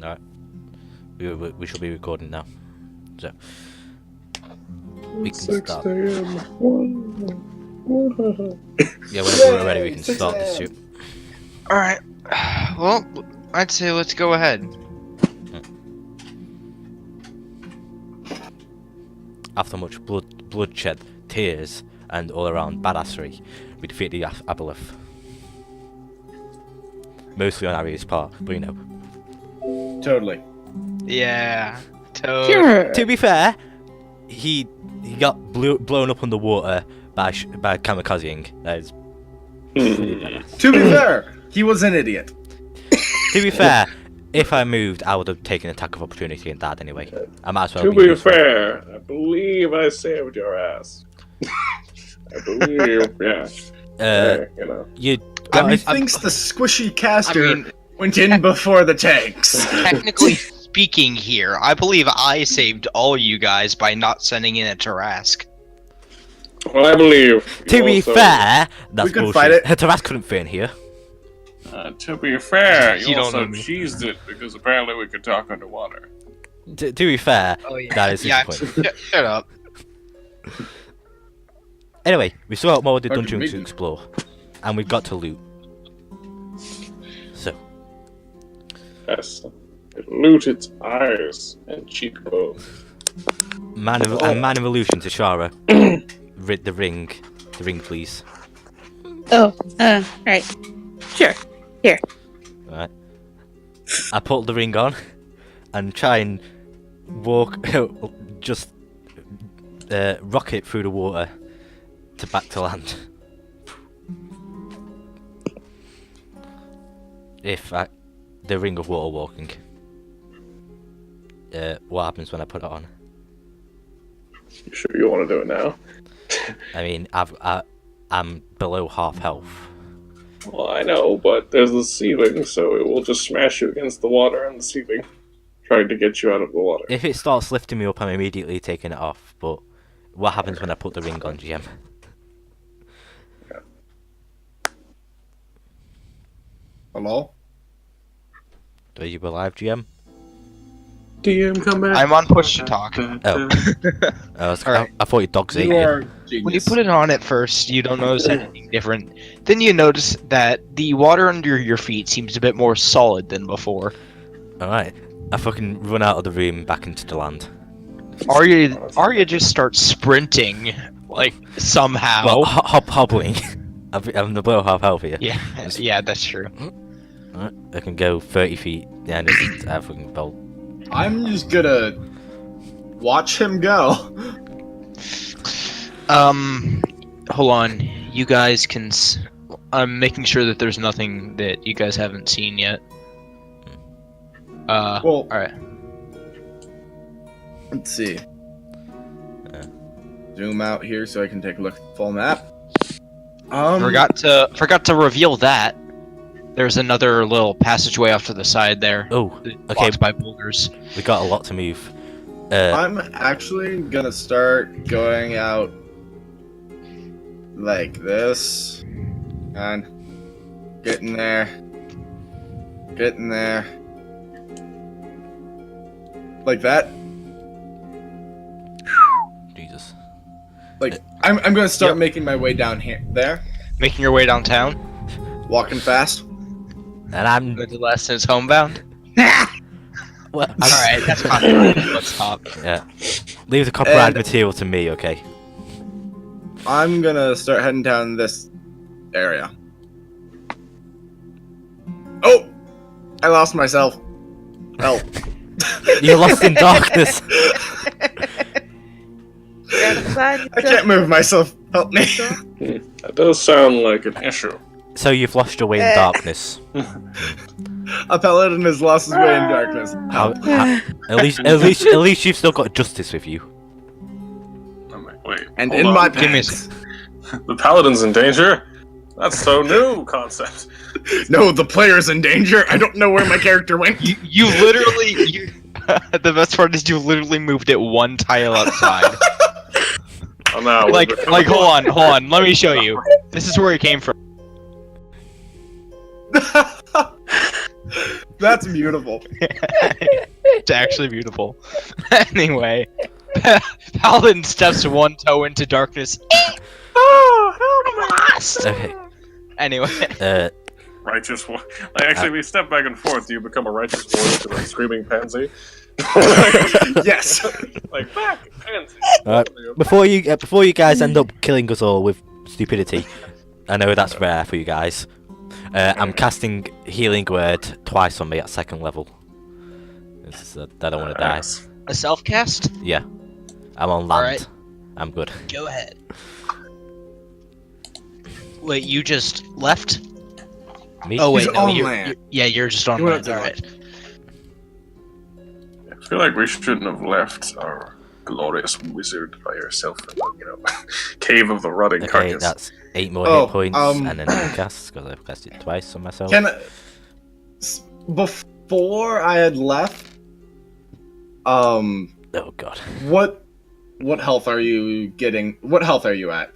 Alright. We shall be recording now. So. We can 6 start. a.m. Yeah, whenever we're ready, we can start this shoot. Alright. Well, I'd say let's go ahead. After much bloodshed, tears, and all-around badassery, we defeated the Aboleth. Mostly on Ari's part, but you know. Totally. Yeah. Sure. To be fair, he got blown up underwater by kamikazing. That is pretty badass. To be fair, he was an idiot. To be fair, if I moved, I would have taken attack of opportunity and died anyway. I might as well. To be fair, I believe I saved your ass. I believe, yeah. You know. You. Methinks the squishy caster went in before the tanks. Technically speaking here, I believe I saved all you guys by not sending in a Tarask. Well, I believe. To be fair, that's We could bullshit. fight it. Taras couldn't fit in here. To be fair, you You don't also know me. cheesed it because apparently we could talk underwater. To be fair, Oh yeah. that is disappointing. Shut up. Anyway, we still got more of the Okay, dungeon to maybe. explore, and we've got to loot. So, Yes. It loot its eyes and cheekbones. man of illusion to Shara. The ring, please. Oh, right. Sure. Here. Right. I put the ring on and try and walk, just rocket through the water to back to land. The ring of water walking. What happens when I put it on? You sure you want to do it now? I mean, I'm below half health. Well, I know, but there's the ceiling, so it will just smash you against the water and the ceiling, trying to get you out of the water. If it starts lifting me up, I'm immediately taking it off. But what happens when I put the ring on, GM? Hello? Are you alive, GM? DM, come back. I'm on push to talk. Oh. Alright. I thought your dogs ate You you. are When you genius. put it on at first, you don't notice anything different. Then you notice that the water under your feet seems a bit more solid than before. Alright. I fucking run out of the room back into the land. Arya just starts sprinting, like, somehow. Well, hobbling. I'm below half health here. Yeah, that's true. Alright. I can go 30 feet. Yeah, and I fucking fell. I'm just gonna watch him go. Hold on. You guys can. I'm making sure that there's nothing that you guys haven't seen yet. Well, Alright. let's see. Zoom out here so I can take a look at the full map. Forgot to reveal that. There's another little passageway off to the side there. Oh, okay. Blocked by boulders. We got a lot to move. I'm actually gonna start going out like this. And getting there. Getting there. Like that. Jesus. Like, I'm gonna start Yep. making my way down here. There. Making your way downtown. Walking fast. And I'm. Go to lessons homebound. Well, Alright, that's copyrighted. Let's stop. Yeah. Leave the copyrighted And- material to me, okay? I'm gonna start heading down this area. Oh! I lost myself. Help. You're lost in darkness. I can't move myself. Help me. That does sound like an issue. So you've lost your way in darkness. A paladin has lost his way in darkness. At least you've still got justice with you. Wait, And hold in on. my Give me a pants. The paladin's in danger? That's so new concept. No, the player's in danger. I don't know where my character went. You literally. The best part is you literally moved it one tile outside. Oh, no, like, hold on. Let me show you. This is where it came from. That's beautiful. It's actually beautiful. Anyway, Paladin steps one toe into darkness. Okay. Anyway, Righteous one. Like, actually, we step back and forth. Do you become a righteous warrior to the screaming pansy? Yes. Like, back, pansy. Alright, before you guys end up killing us all with stupidity, I know that's rare for you guys. I'm casting Healing Word twice on me at 2nd level. I don't want to die. a self cast. Yeah, I'm on land. Alright. I'm good. Go ahead. Wait, you just left? Me? Oh wait, He's no, on you're, land. you're just on You land. went Alright. I feel like we shouldn't have left our glorious wizard by herself in the, cave of the rotting Okay, carcass. that's 8 more Oh, hit points, and then cast because I've cast it twice on myself. Before I had left, Oh god. what health are you getting? What health are you at?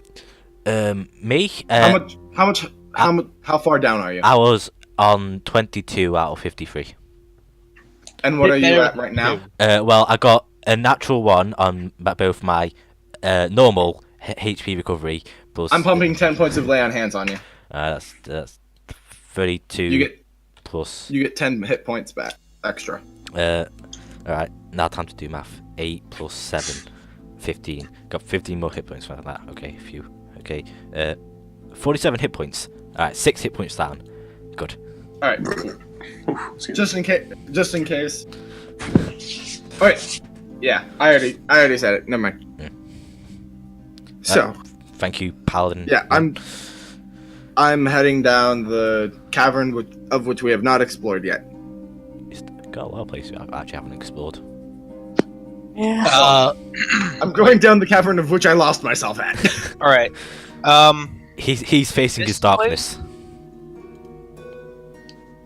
Me? How far down are you? I was on 22 out of 53. And what are you at right now? Well, I got a natural 1 on both my normal HP recovery plus. I'm pumping 10 points of lay on hands on you. That's 32 You plus. get 10 hit points back extra. Alright, now time to do math. 8 plus 7, 15. Got 15 more hit points for that. Okay, a few. Okay, 47 hit points. Alright, 6 hit points down. Good. All right, just in case. Alright, yeah, I already said it. Never mind. Yeah. So Thank you, Paladin. yeah, I'm heading down the cavern of which we have not explored yet. It's got a lot of places I actually haven't explored. Yeah. I'm going down the cavern of which I lost myself at. All right. He's facing This his darkness.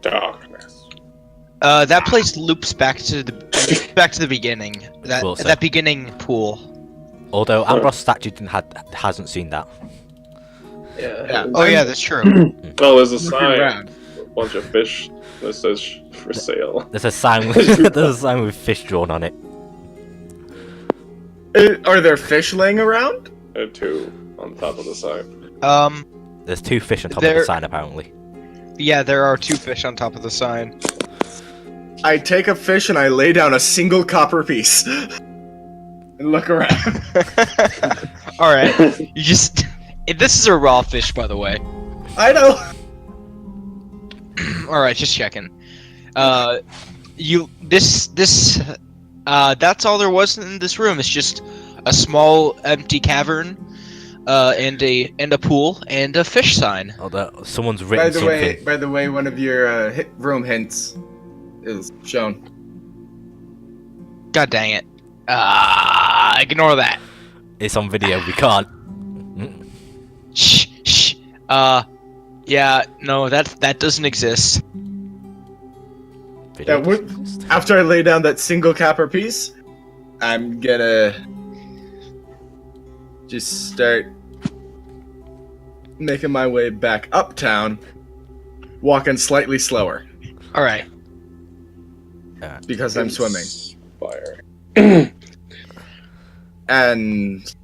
Darkness. That place loops back to the beginning. Well said. That beginning pool. Although Ambrose statue hasn't seen that. Yeah. Oh yeah, that's true. Well, there's a Looking sign. around. A bunch of fish that says for sale. There's a sign with fish drawn on it. Are there fish laying around? There are 2 on top of the sign. There's 2 fish on top of the sign apparently. Yeah, there are 2 fish on top of the sign. I take a fish and I lay down a single copper piece. And look around. All right. You just. This is a raw fish, by the way. I know. All right, just checking. That's all there was in this room. It's just a small empty cavern, and a pool and a fish sign. Although someone's written something. By the way, one of your room hints is shown. God dang it! Ignore that. It's on video. We can't. Shh. Yeah, no, that doesn't exist. Video That would, doesn't exist. after I lay down that single copper piece, I'm gonna just start making my way back uptown, walking slightly slower All right. because I'm swimming. Fire. And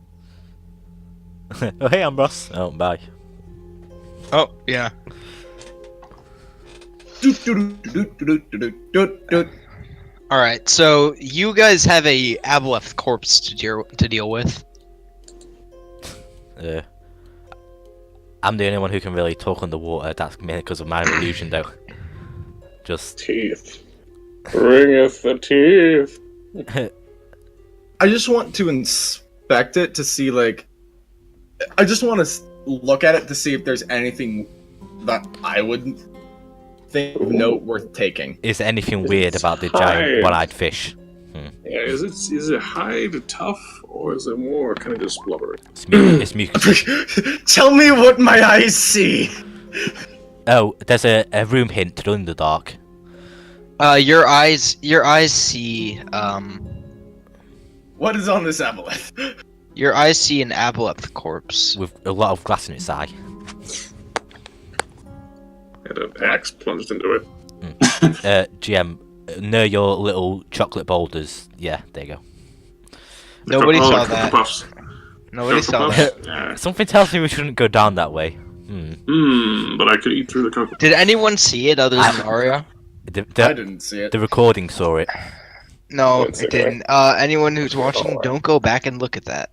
Oh hey Ambrose. Oh bye. Oh yeah. All right. So you guys have a Aboleth corpse to deal with. I'm the only one who can really talk underwater. That's mainly because of my illusion, though. Just Teeth. Bringeth the teeth. I just want to inspect it to see, like, I just want to look at it to see if there's anything that I would think of note worth taking. is there anything weird about the giant hide. one-eyed fish? Yeah, is it hide tough or is it more kind of just blubbery? It's mucus. Tell me what my eyes see. Oh, there's a room hint to in the dark. Your eyes see What is on this aboleth? your eyes see an Aboleth corpse. With a lot of glass in its eye. Had an axe plunged into it. GM, near your little chocolate boulders. Yeah, there you go. Nobody saw the that. Puffs. Nobody Cocoa saw Puffs? that. Yeah. Something tells me we shouldn't go down that way. But I could eat through the cocoa. Did anyone see it other than Aria? I didn't see it. The recording saw it. No, That's it okay. didn't. Anyone who's watching, don't go back and look at that.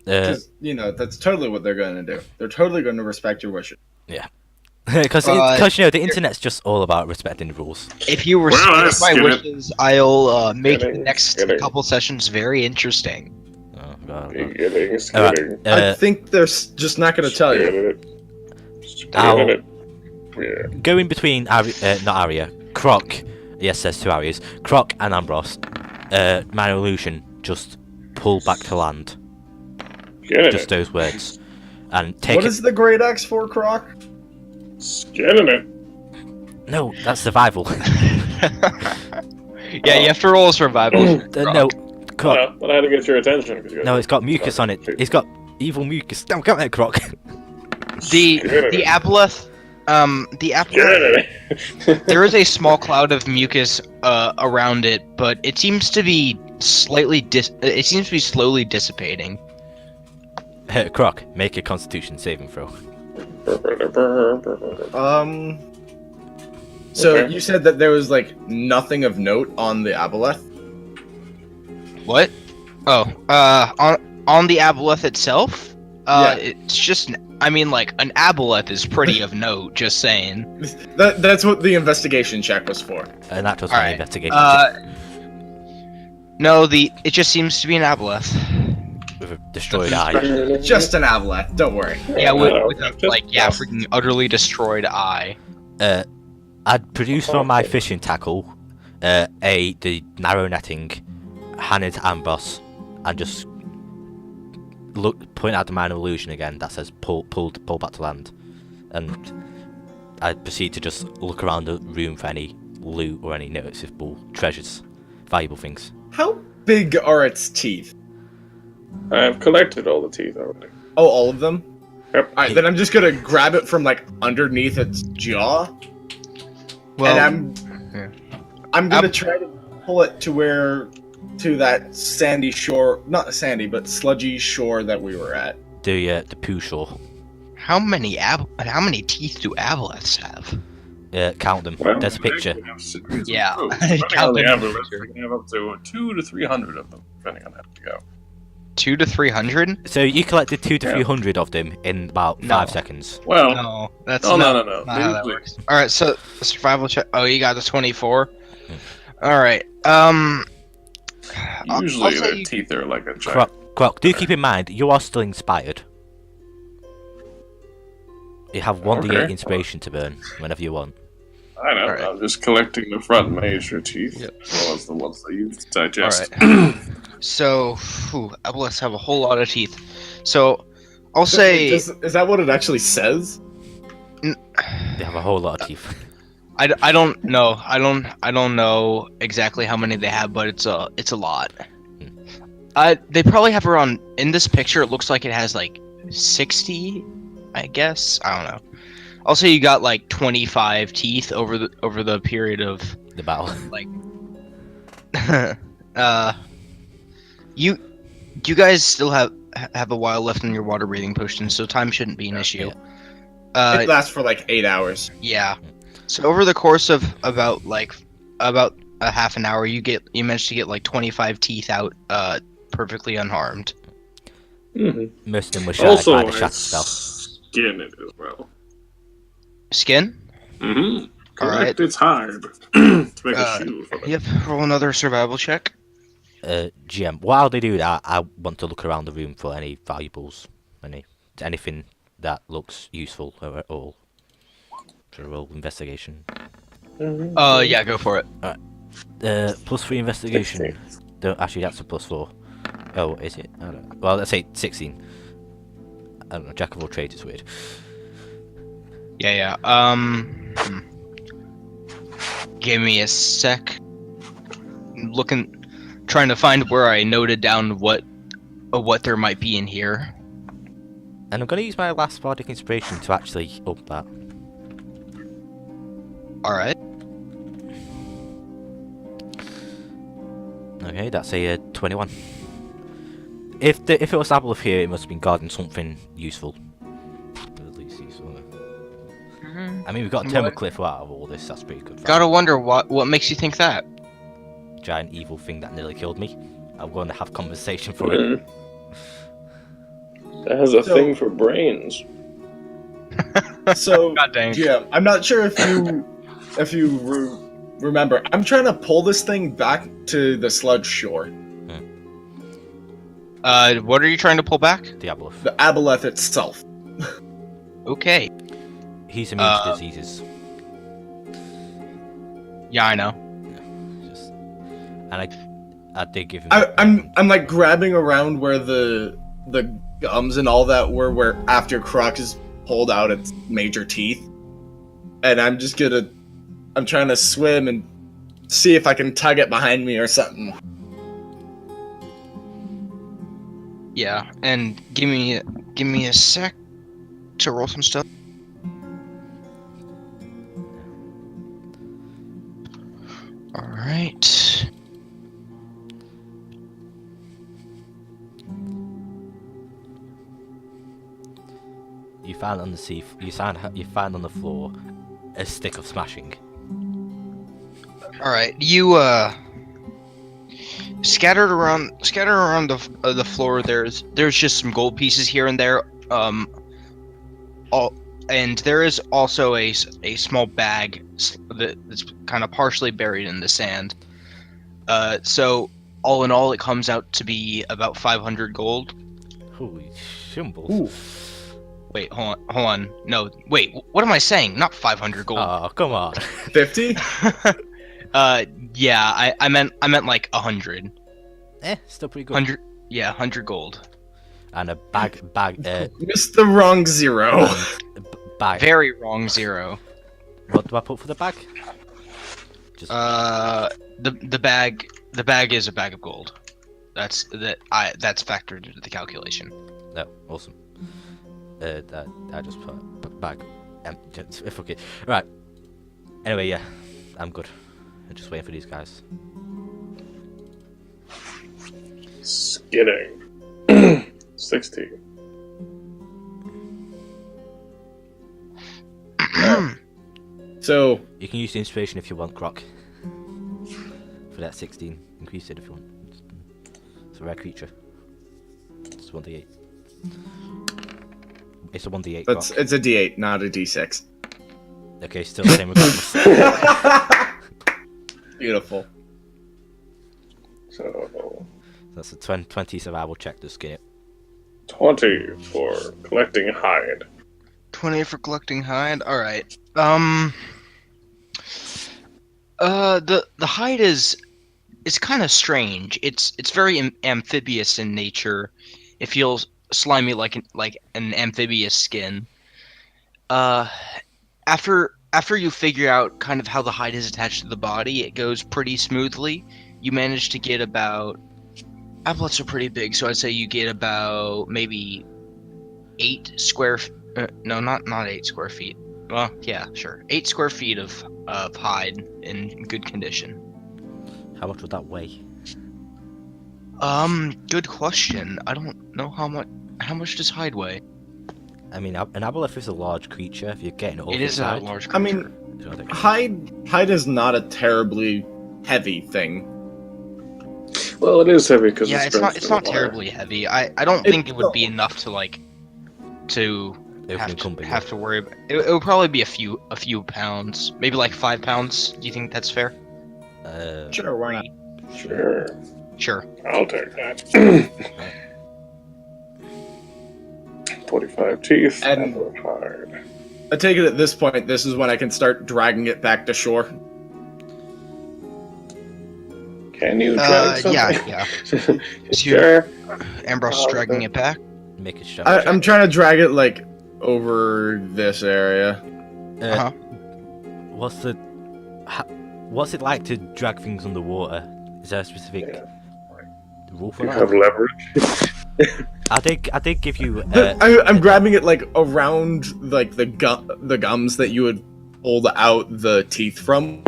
Because, that's totally what they're going to do. They're totally going to respect your wishes. Because the internet's just all about respecting the rules. If you Well, respect let's my get it. wishes, I'll make the Getting- next getting. couple sessions very interesting. Oh, God. Skidding. Alright, I think they're just not going to tell you. Ow. Yeah. going between not Aria, Croc. Yes, there's two Arias. Croc and Ambros. My illusion. Just pull back to land. Getting Just it. those words, and take What it. is the Great Axe for, Croc? Getting it. No, that's survival. Yeah, you have to roll a survival. No, Croc. Well, but I had to get your attention. 'cause you No, guys it's got mucus on it. It's got evil mucus. Don't come there, Croc. The Getting it. Aboleth, the Aboleth. Getting it. There is a small cloud of mucus around it, but it seems to be slowly dissipating. Croc, make a Constitution saving throw. So Okay. you said that there was nothing of note on the Aboleth. What? Oh, on the Aboleth itself, Yeah. it's just. I mean, an Aboleth is pretty of note. Just saying. That's what the investigation check was for. And that was All my right. investigation No, it just seems to be an Aboleth. with a destroyed eye. Just an Aboleth. Don't worry. Yeah, with a, Just freaking utterly destroyed eye. I'd produce from my fishing tackle the narrow netting, hand it to Ambros, and just point out the minor illusion again that says pull back to land, and I'd proceed to just look around the room for any loot or any noticeable treasures, valuable things. How big are its teeth? I've collected all the teeth already. Oh, all of them? Yep. Alright, then I'm just gonna grab it from underneath its jaw, Well, and I'm gonna try to pull it to that sandy shore, not sandy, but sludgy shore that we were at. The poo shore. how many teeth do Aboleths have? Count them. Well, There's a picture. Yeah. Depending on Count the them. average, we can have up to 200 to 300 of them, depending on how you go. 200 to 300? So you collected 200 to Yeah. 300 of them in about No. 5 seconds. Well, No, that's no, not, no, no, no. not how that Usually- works. All right, so the survival check. Oh, you got the 24. Hmm. All right. Usually I'll say their you- teeth are like a giant. Croc, do keep in mind, you are still inspired. You have 1d8 Okay. inspiration to burn whenever you want. I know. Alright. I'm just collecting the front major teeth, Yep. as well as the ones that you digest. So, Aboleths have a whole lot of teeth. So, I'll say Is that what it actually says? They have a whole lot of teeth. I don't know. I don't know exactly how many they have, but it's a lot. They probably have around, in this picture it looks like it has 60, I guess. I don't know. I'll say you got 25 teeth over the period of The battle. you guys still have a while left in your water breathing potion, so time shouldn't be an issue. It lasts for 8 hours. Yeah. So over the course of about a half an hour, you managed to get 25 teeth out perfectly unharmed. Mm-hmm. Most of them were shattered Also, by the shatter it's spell. skin it as well. Skin? Mm-hmm. Correct. Alright. It's hard to make a shield from it. Yep. Roll another survival check. GM, while they do that, I want to look around the room for any valuables, anything that looks useful at all. So roll investigation. Yeah, go for it. +3 investigation. Actually, that's a +4. Oh, is it? I don't know. Well, let's say 16. I don't know. Jack of all trades is weird. Yeah. Give me a sec. Trying to find where I noted down what there might be in here. And I'm going to use my last bardic inspiration to actually up that. All right. Okay, that's a 21. If it was Aboleth here, it must have been guarding something useful. At least useful. I mean, we've got a thermal cliff out of all this. That's pretty good. Gotta wonder what makes you think that. Giant evil thing that nearly killed me. I'm going to have conversation for it. That has a So- thing for brains. So, God dang. yeah, I'm not sure if you remember. I'm trying to pull this thing back to the sludge shore. What are you trying to pull back? The Aboleth. The Aboleth itself. Okay. He's immune to diseases. Yeah, I know. Just, and I did give him. I'm like grabbing around where the gums and all that were, where after Crux pulled out its major teeth, and I'm trying to swim and see if I can tug it behind me or something. Yeah, and give me a sec to roll some stuff. All right. You found on the sea. You found on the floor a stick of smashing. All right. You scattered around the floor. There's just some gold pieces here and there. And there is also a small bag that's kind of partially buried in the sand. So all in all, it comes out to be about 500 gold. Holy shimbles! Ooh. Wait, hold on. No, wait. What am I saying? Not 500 gold. Oh, come on! 50? Yeah. I meant like 100. Still pretty good. 100. Yeah, 100 gold. And a bag. Missed the wrong zero. Bag. Very wrong 0. What do I put for the bag? Just The bag is a bag of gold. That's factored into the calculation. no, awesome. I just put bag. Fuck it. Right. Anyway, yeah, I'm good. I'm just waiting for these guys. Skidding. 60. So, You can use the inspiration if you want, Croc. For that 16, increase it if you want. It's a rare creature. It's 1d8. It's a 1d8. it's Croc. a D8, not a D6. Okay, still the same regardless. Beautiful. So, That's a 20 survival check to skin it. 20 for collecting hide. 20 for collecting hide. All right. The hide is kind of strange. It's very amphibious in nature. It feels slimy like an amphibious skin. After you figure out kind of how the hide is attached to the body, it goes pretty smoothly. You manage to get about. Aboleths are pretty big, so I'd say you get about maybe 8 square. No, not 8 square feet. Well, yeah, sure, 8 square feet of hide in good condition. How much would that weigh? Good question. I don't know how much does hide weigh. I mean, an Aboleth is a large creature. If you're getting it over It is a side, large creature. I mean, so I think- hide is not a terribly heavy thing. Well, it is heavy because Yeah, it's not terribly heavy. I don't think it would be enough to It would encumber you. have to worry about. It would probably be a few pounds, maybe like 5 pounds. Do you think that's fair? Sure, why not? Sure, Sure. I'll take that. 45 teeth And- and hide. I take it at this point, this is when I can start dragging it back to shore. Can you drag something? Yeah. Sure. Ambrose is dragging it back. Make a strength I'm trying to drag it, like, over this area. check. Uh-huh. What's it like to drag things underwater? Is there a specific Yeah. rule for You that? have leverage. I did give you. I'm grabbing it, like, around, like, the gums that you would pulled out the teeth from.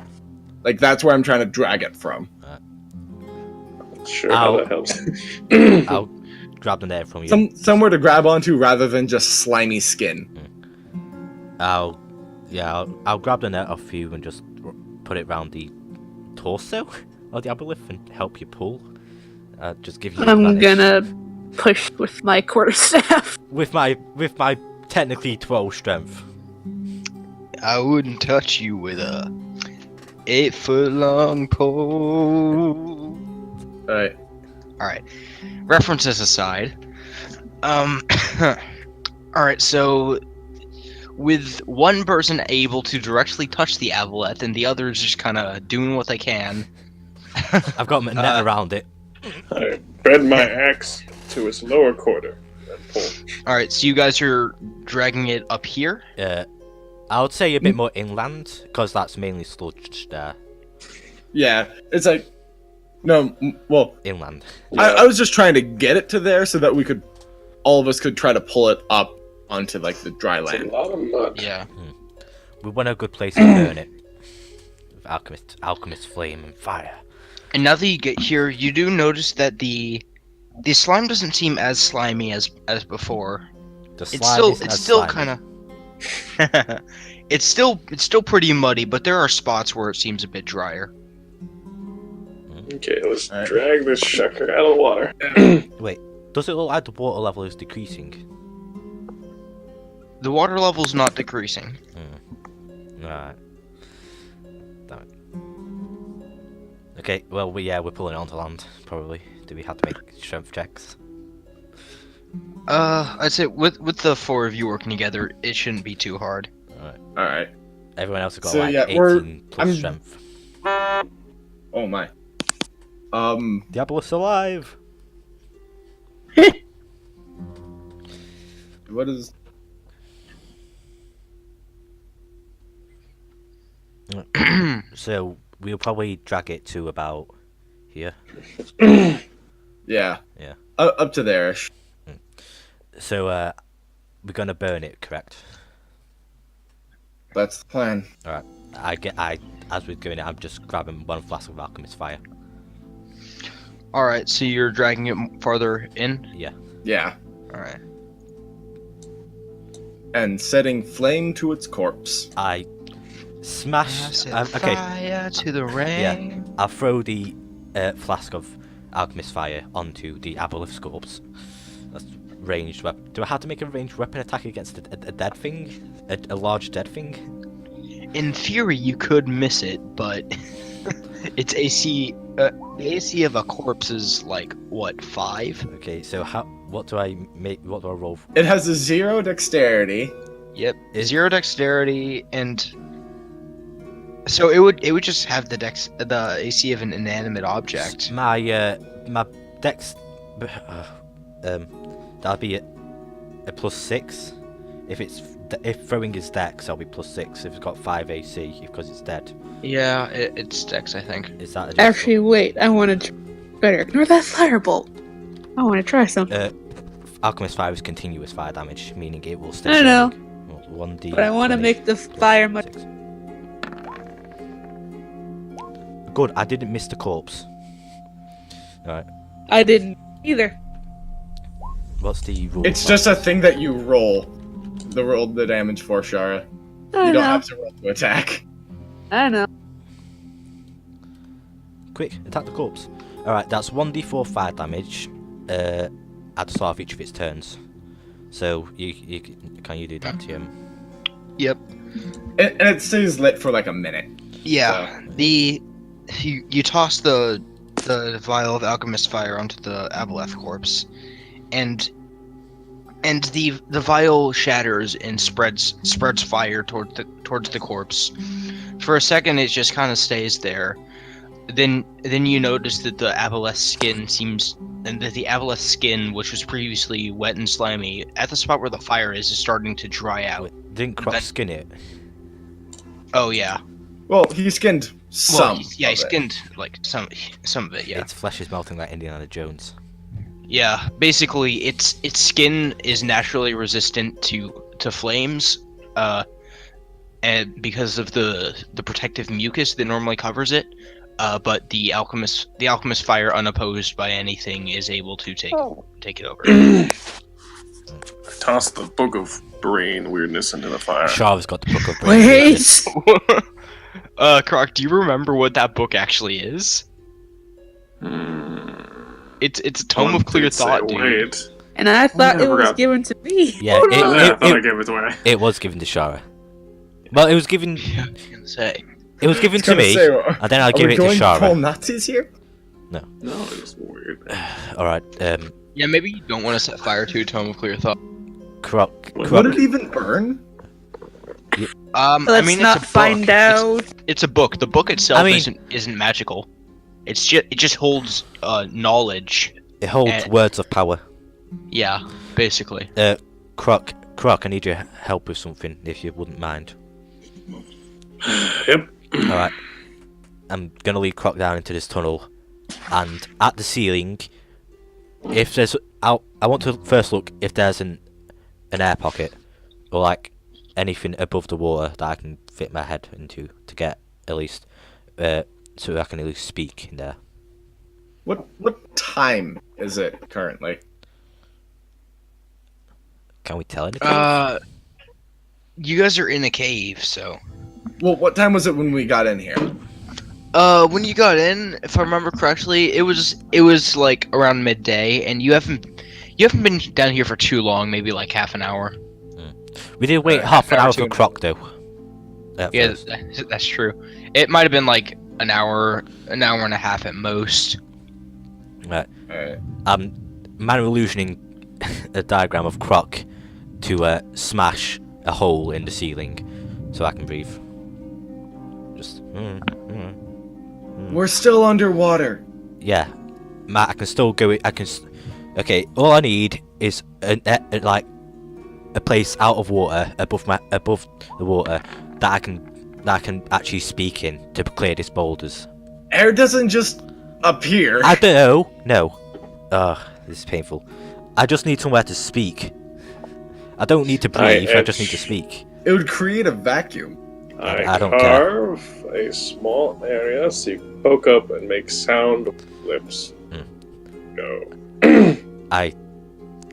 Like, that's where I'm trying to drag it from. Sure, how Ow. that helps. I'll grab the net from you. Somewhere to grab onto rather than just slimy skin. I'll grab the net off you and just put it round the torso of the Aboleth and help you pull. Just give you I'm advantage. gonna push with my quarterstaff. With my technically 12 strength. I wouldn't touch you with a 8-foot-long pole. Alright. Alright. References aside. Alright, so with one person able to directly touch the Aboleth and the others just kinda doing what they can. I've got my net around it. I bend my axe to its lower quarter and pull. Alright, so you guys are dragging it up here? I would say a bit more inland, because that's mainly sludged there. Yeah, it's like... No, well, Inland. I was just trying to get it to there so that all of us could try to pull it up onto, like, the dry It's a land. lot of mud. Yeah. We want a good place to burn it. With alchemist flame and fire. And now that you get here, you do notice that the slime doesn't seem as slimy as before. The It's slime still kind of it's still pretty muddy, but there are spots where it seems a bit drier. Okay, let's Alright. drag this sucker out of the water. Wait, does it look like the water level is decreasing? The water level's not decreasing. Alright. Damn it. Okay, well, we're pulling it onto land, probably. Do we have to make strength checks? I'd say with the four of you working together, it shouldn't be too hard. Alright. Everyone else has got So, like yeah, 18 plus I'm- strength. Oh my. Diabolus alive! What is... So, we'll probably drag it to about here. Yeah. Yeah. Up to there. So, we're gonna burn it, correct? That's the plan. Alright. As we're doing it, I'm just grabbing one flask of alchemist fire. Alright, so you're dragging it farther in? Yeah. Alright. And setting flame to its corpse. I smash. Okay, Fire to the rain. I'll throw the flask of alchemist fire onto the Aboleth's corpse. That's ranged weapon. Do I have to make a ranged weapon attack against a dead thing? A large dead thing? In theory, you could miss it, but its AC. The AC of a corpse is like what, 5? Okay, so what do I make? What do I roll? It has a 0 dexterity. Yep. 0 dexterity, and so it would just have the AC of an inanimate object. My dex. That'll be a +6. If throwing is dex, I'll be +6. If it's got 5 AC, because it's dead. Yeah, it's dex, I think. Is that a Actually, wait. I want to better ignore that firebolt. I want to try something. Alchemist fire is continuous fire damage, meaning it will stay. I know. Well, 1d. But I want to 20, make the fire much. 6. Good, I didn't miss the corpse. Alright, I didn't either. what's the rule? It's just a thing that you roll. Roll the damage for, Shara. I You don't know. have to roll to attack. I know. Quick, attack the corpse. Alright, that's 1d4 fire damage at the start of each of its turns. So, can you do that to him? Yep. And it stays lit for like a minute. Yeah. You toss the vial of alchemist fire onto the Aboleth corpse, and the vial shatters and spreads fire towards the corpse. For a second, it just kind of stays there. Then you notice that the Aboleth skin, which was previously wet and slimy, at the spot where the fire is starting to dry out. Wait, didn't Croc skin it? Oh yeah. Well, he skinned some. He of it. skinned like some of it. Yeah. Its flesh is melting like Indiana Jones. Yeah, basically, its skin is naturally resistant to flames, and because of the protective mucus that normally covers it. But the alchemist fire, unopposed by anything, is able to take it over. Toss the book of brain weirdness into the fire. Shara's got the book of brain. Wait! Croc, do you remember what that book actually is? It's a tome of clear thought, dude. Wait. And I thought I it was forgot. given to me. Yeah, Oh, no. I thought I gave it away. it was given to Shara. Well, it was given. Yeah, I was gonna say. It was given I was to gonna me, say, and then I are gave we it to going full Shara. Nazis here? No, it's weird. All right, Yeah, maybe you don't want to set fire to a tome of clear thought. Croc. Would it even burn? Let's not it's a find book. out. It's a book. The book itself I mean- isn't magical. It just holds knowledge. It holds words of power. Yeah, basically. Croc, I need your help with something, if you wouldn't mind. Yep. Alright. I'm gonna lead Croc down into this tunnel, and at the ceiling, if there's... I want to first look if there's an air pocket, or like anything above the water that I can fit my head into to get at least, so I can at least speak in there. What time is it currently? Can we tell anything? You guys are in a cave, so. Well, what time was it when we got in here? When you got in, if I remember correctly, it was like around midday, and you haven't been down here for too long, maybe like half an hour. We did wait half an hour for Croc though. Yeah, First. that's true. It might have been like an hour and a half at most. Right. Alright. I'm illusioning a diagram of Croc to smash a hole in the ceiling so I can breathe. Just. We're still underwater. Yeah, Matt, I can still go. Okay, all I need is like a place out of water above the water that I can actually speak in to clear these boulders. Air doesn't just appear. I don't know. No. This is painful. I just need somewhere to speak. I don't need to breathe. I just need to speak. It would create a vacuum. I don't carve a small area so you can poke up and make sound lips. Go. I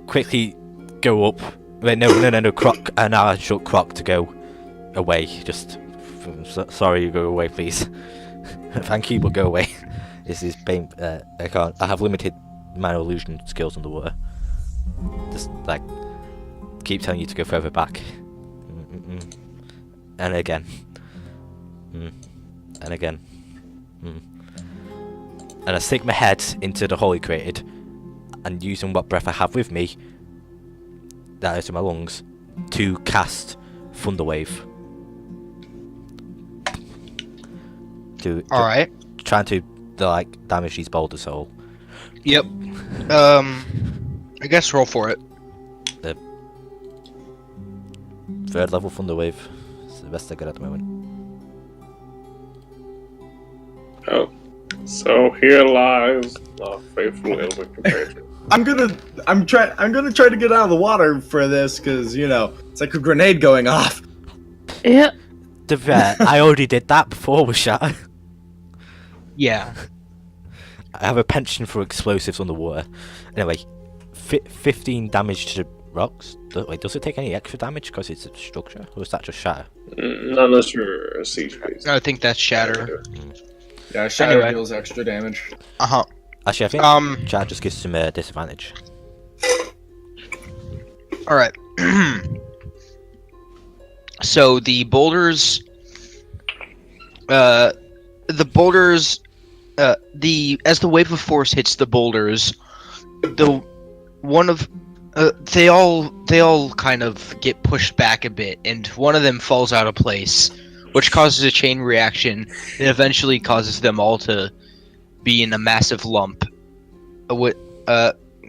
quickly go up. Wait, no, Croc. Now I shut Croc to go away. Just, sorry, you go away, please. Thank you, but go away. This is pain. I can't. I have limited minor illusion skills underwater. Just like keep telling you to go further back. And again. And again. And I stick my head into the hole he created, and using what breath I have with me, that is in my lungs, to cast Thunderwave. Alright. Trying to like damage these boulders all. Yep. I guess roll for it. The third level Thunderwave. It's the best I got at the moment. Oh. So here lies the faithful Ilvic compatriot. I'm gonna try to get out of the water for this because it's like a grenade going off. Yeah. To be fair, I already did that before with Shatter. Yeah. I have a penchant for explosives underwater. Anyway, 15 damage to the rocks. Wait, does it take any extra damage because it's a structure, or is that just shatter? Not unless you're a siege based. I think that's shatter. Yeah, shatter Anyway. deals extra damage. Uh-huh. Actually, I think shatter just gives some disadvantage. Alright. So the boulders as the wave of force hits the boulders, they all kind of get pushed back a bit, and one of them falls out of place, which causes a chain reaction and eventually causes them all to be in a massive lump.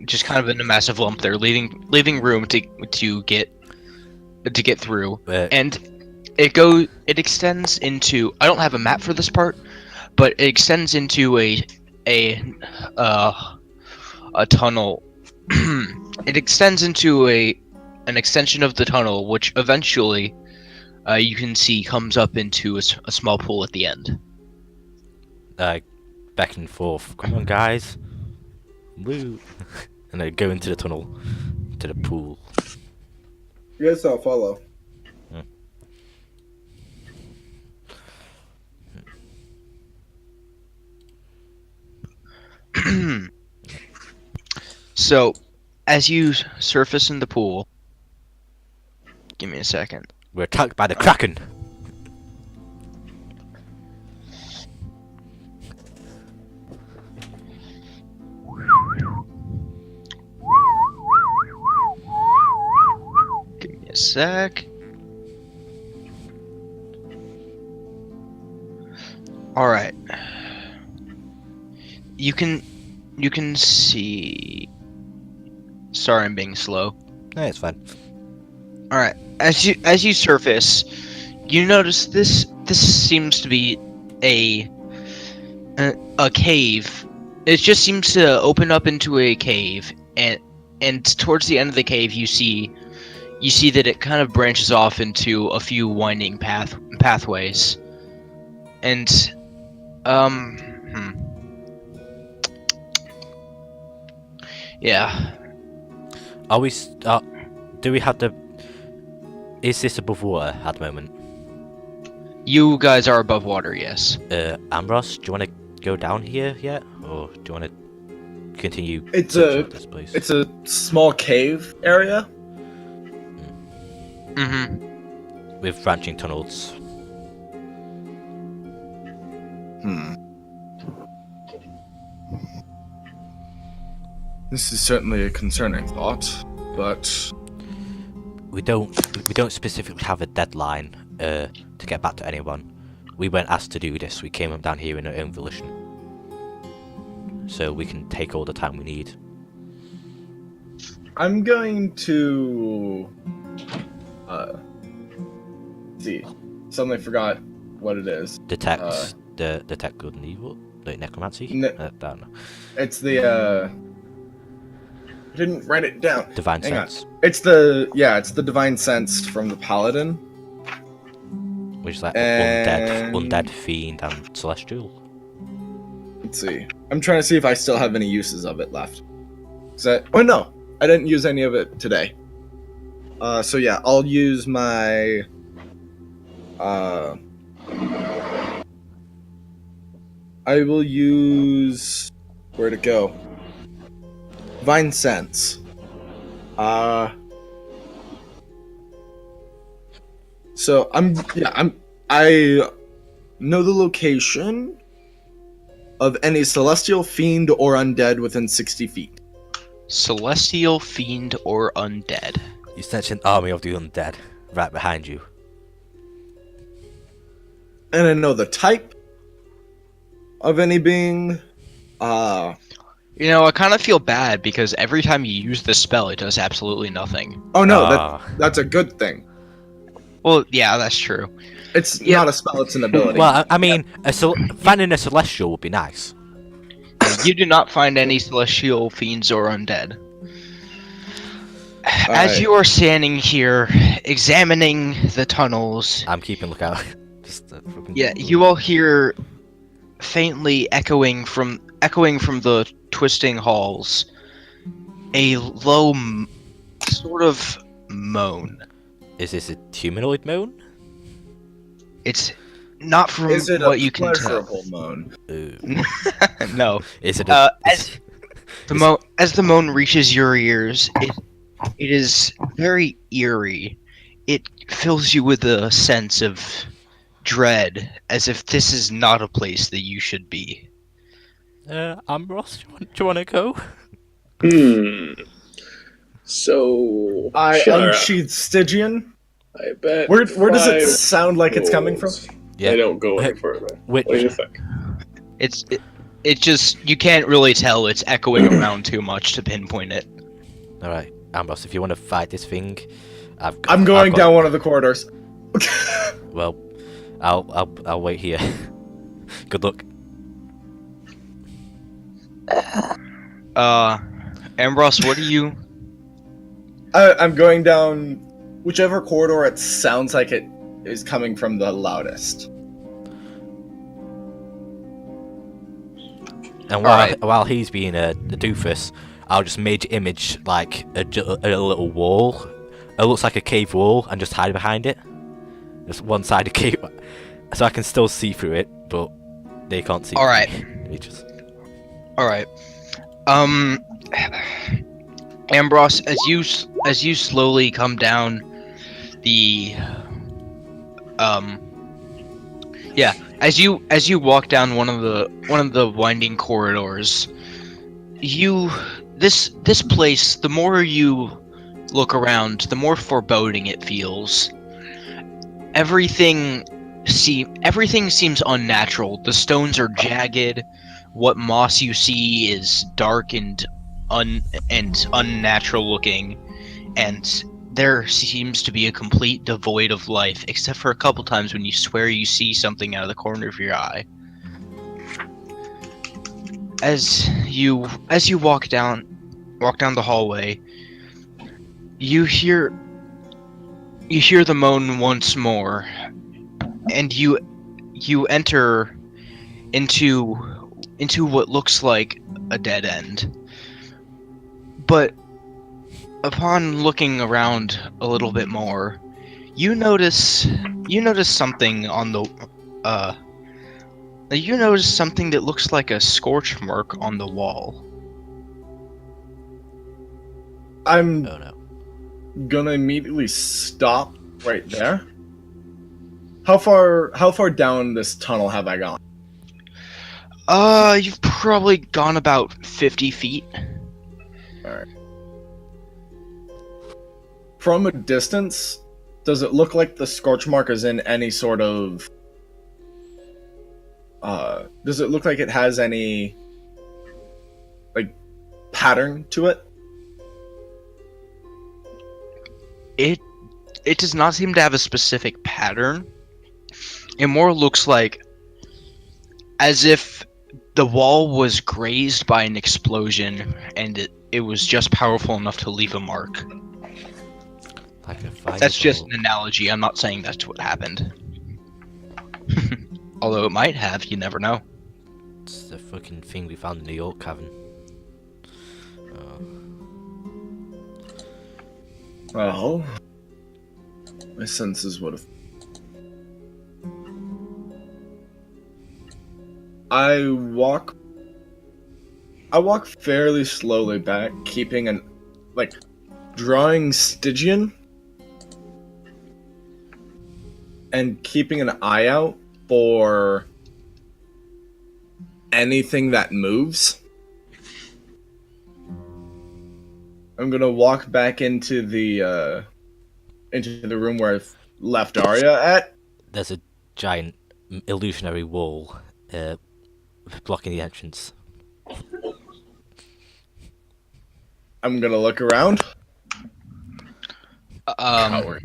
Just kind of in a massive lump there, leaving room to get through. And it extends into, I don't have a map for this part, but it extends into a tunnel. It extends into an extension of the tunnel, which eventually you can see comes up into a small pool at the end. Back and forth. Come on, guys. Woo. And then go into the tunnel, to the pool. You guys all follow. So, as you surface in the pool, give me a second. We're attacked by the Kraken. Give me a sec. All right. You can see. Sorry, I'm being slow. No, it's fine. All right. As you surface, you notice this seems to be a cave. It just seems to open up into a cave, and towards the end of the cave, you see that it kind of branches off into a few winding pathways, and yeah. Are we? Do we have the? Is this above water at the moment? You guys are above water, yes. Ambrose, do you want to go down here yet, or do you want to continue? It's searching out this place? It's a small cave area. Mm-hmm. With branching tunnels. This is certainly a concerning thought, but We don't specifically have a deadline to get back to anyone. We weren't asked to do this. We came up down here in our own volition, so we can take all the time we need. I'm going to see. Suddenly forgot what it is. Detect detect good and evil, like necromancy. I don't know. It's the I didn't write it down. Divine Hang sense, on. It's the divine sense from the paladin. which is like And- undead fiend and celestial. Let's see. I'm trying to see if I still have any uses of it left. Oh no, I didn't use any of it today. So yeah, I'll use my I will use where to go. Divine sense. So I know the location of any celestial fiend or undead within 60 feet. Celestial, fiend, or undead. You snatch an army of the undead right behind you. And I know the type of any being. You know, I kind of feel bad because every time you use the spell, it does absolutely nothing. Oh no, Ah. that's a good thing. Well, yeah, that's true. It's Yeah. not a spell; it's an ability. Well, I mean, finding a celestial would be nice. You do not find any celestial fiends or undead. As Alright. you are standing here, examining the tunnels, I'm keeping lookout. Just fucking- yeah, you all hear faintly echoing from the twisting halls a low sort of moan. Is this a humanoid moan? It's not from Is it what a you can tell. pleasurable moan? Ooh. No. Is it a? As the moan reaches your ears, it is very eerie. It fills you with a sense of dread, as if this is not a place that you should be. Ambrose, do you want to go? So I Shara, unsheathed Stygian. I bet. Where does it 5 sound like it's coming from? rolls. Yeah. They don't go any further. Which- What do you think? It just, you can't really tell. It's echoing around too much to pinpoint it. All right, Ambrose, if you want to fight this thing, I'm going down one of the corridors. Well, I'll wait here. Good luck. Ambrose, what are you? I'm going down whichever corridor it sounds like it is coming from the loudest. And Alright. while he's being a doofus, I'll just major image like a little wall. It looks like a cave wall, and just hide behind it. Just one side of cave, so I can still see through it, but they can't see. Alright. They just... All right. Ambrose, as you slowly come down the as you walk down one of the winding corridors, this place, the more you look around, the more foreboding it feels. Everything seems unnatural. The stones are jagged. What moss you see is dark and unnatural looking, and there seems to be a complete devoid of life, except for a couple times when you swear you see something out of the corner of your eye. As you walk down the hallway, you hear the moan once more, and you enter into what looks like a dead end. But upon looking around a little bit more, you notice something on the you notice something that looks like a scorch mark on the wall. I'm Oh no. gonna immediately stop right there. How far down this tunnel have I gone? You've probably gone about 50 feet. Alright. From a distance, does it look like the scorch mark is in any sort of... does it look like it has any... like, pattern to it? It does not seem to have a specific pattern. It more looks like as if the wall was grazed by an explosion, and it was just powerful enough to leave a mark. Like a fireball. That's just an analogy. I'm not saying that's what happened. Although it might have, you never know. It's the fucking thing we found in the York cavern. Well, my senses would have. I walk fairly slowly back, keeping drawing Stygian and keeping an eye out for anything that moves. I'm gonna walk back into the room where I left Arya at. There's a giant illusionary wall blocking the entrance. I'm gonna look around. Coward.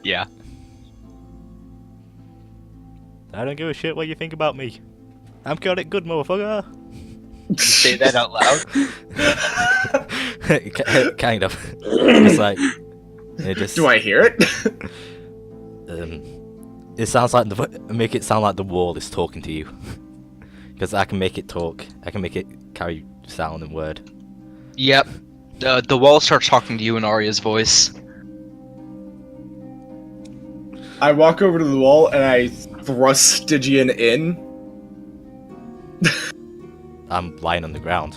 Yeah. I don't give a shit what you think about me. I'm got it good, motherfucker. You say that out loud? Kind of. It's like it just. Do I hear it? It sounds like make it sound like the wall is talking to you. Because I can make it talk. I can make it carry sound and word. Yep. The wall starts talking to you in Arya's voice. I walk over to the wall and I thrust Stygian in. I'm lying on the ground.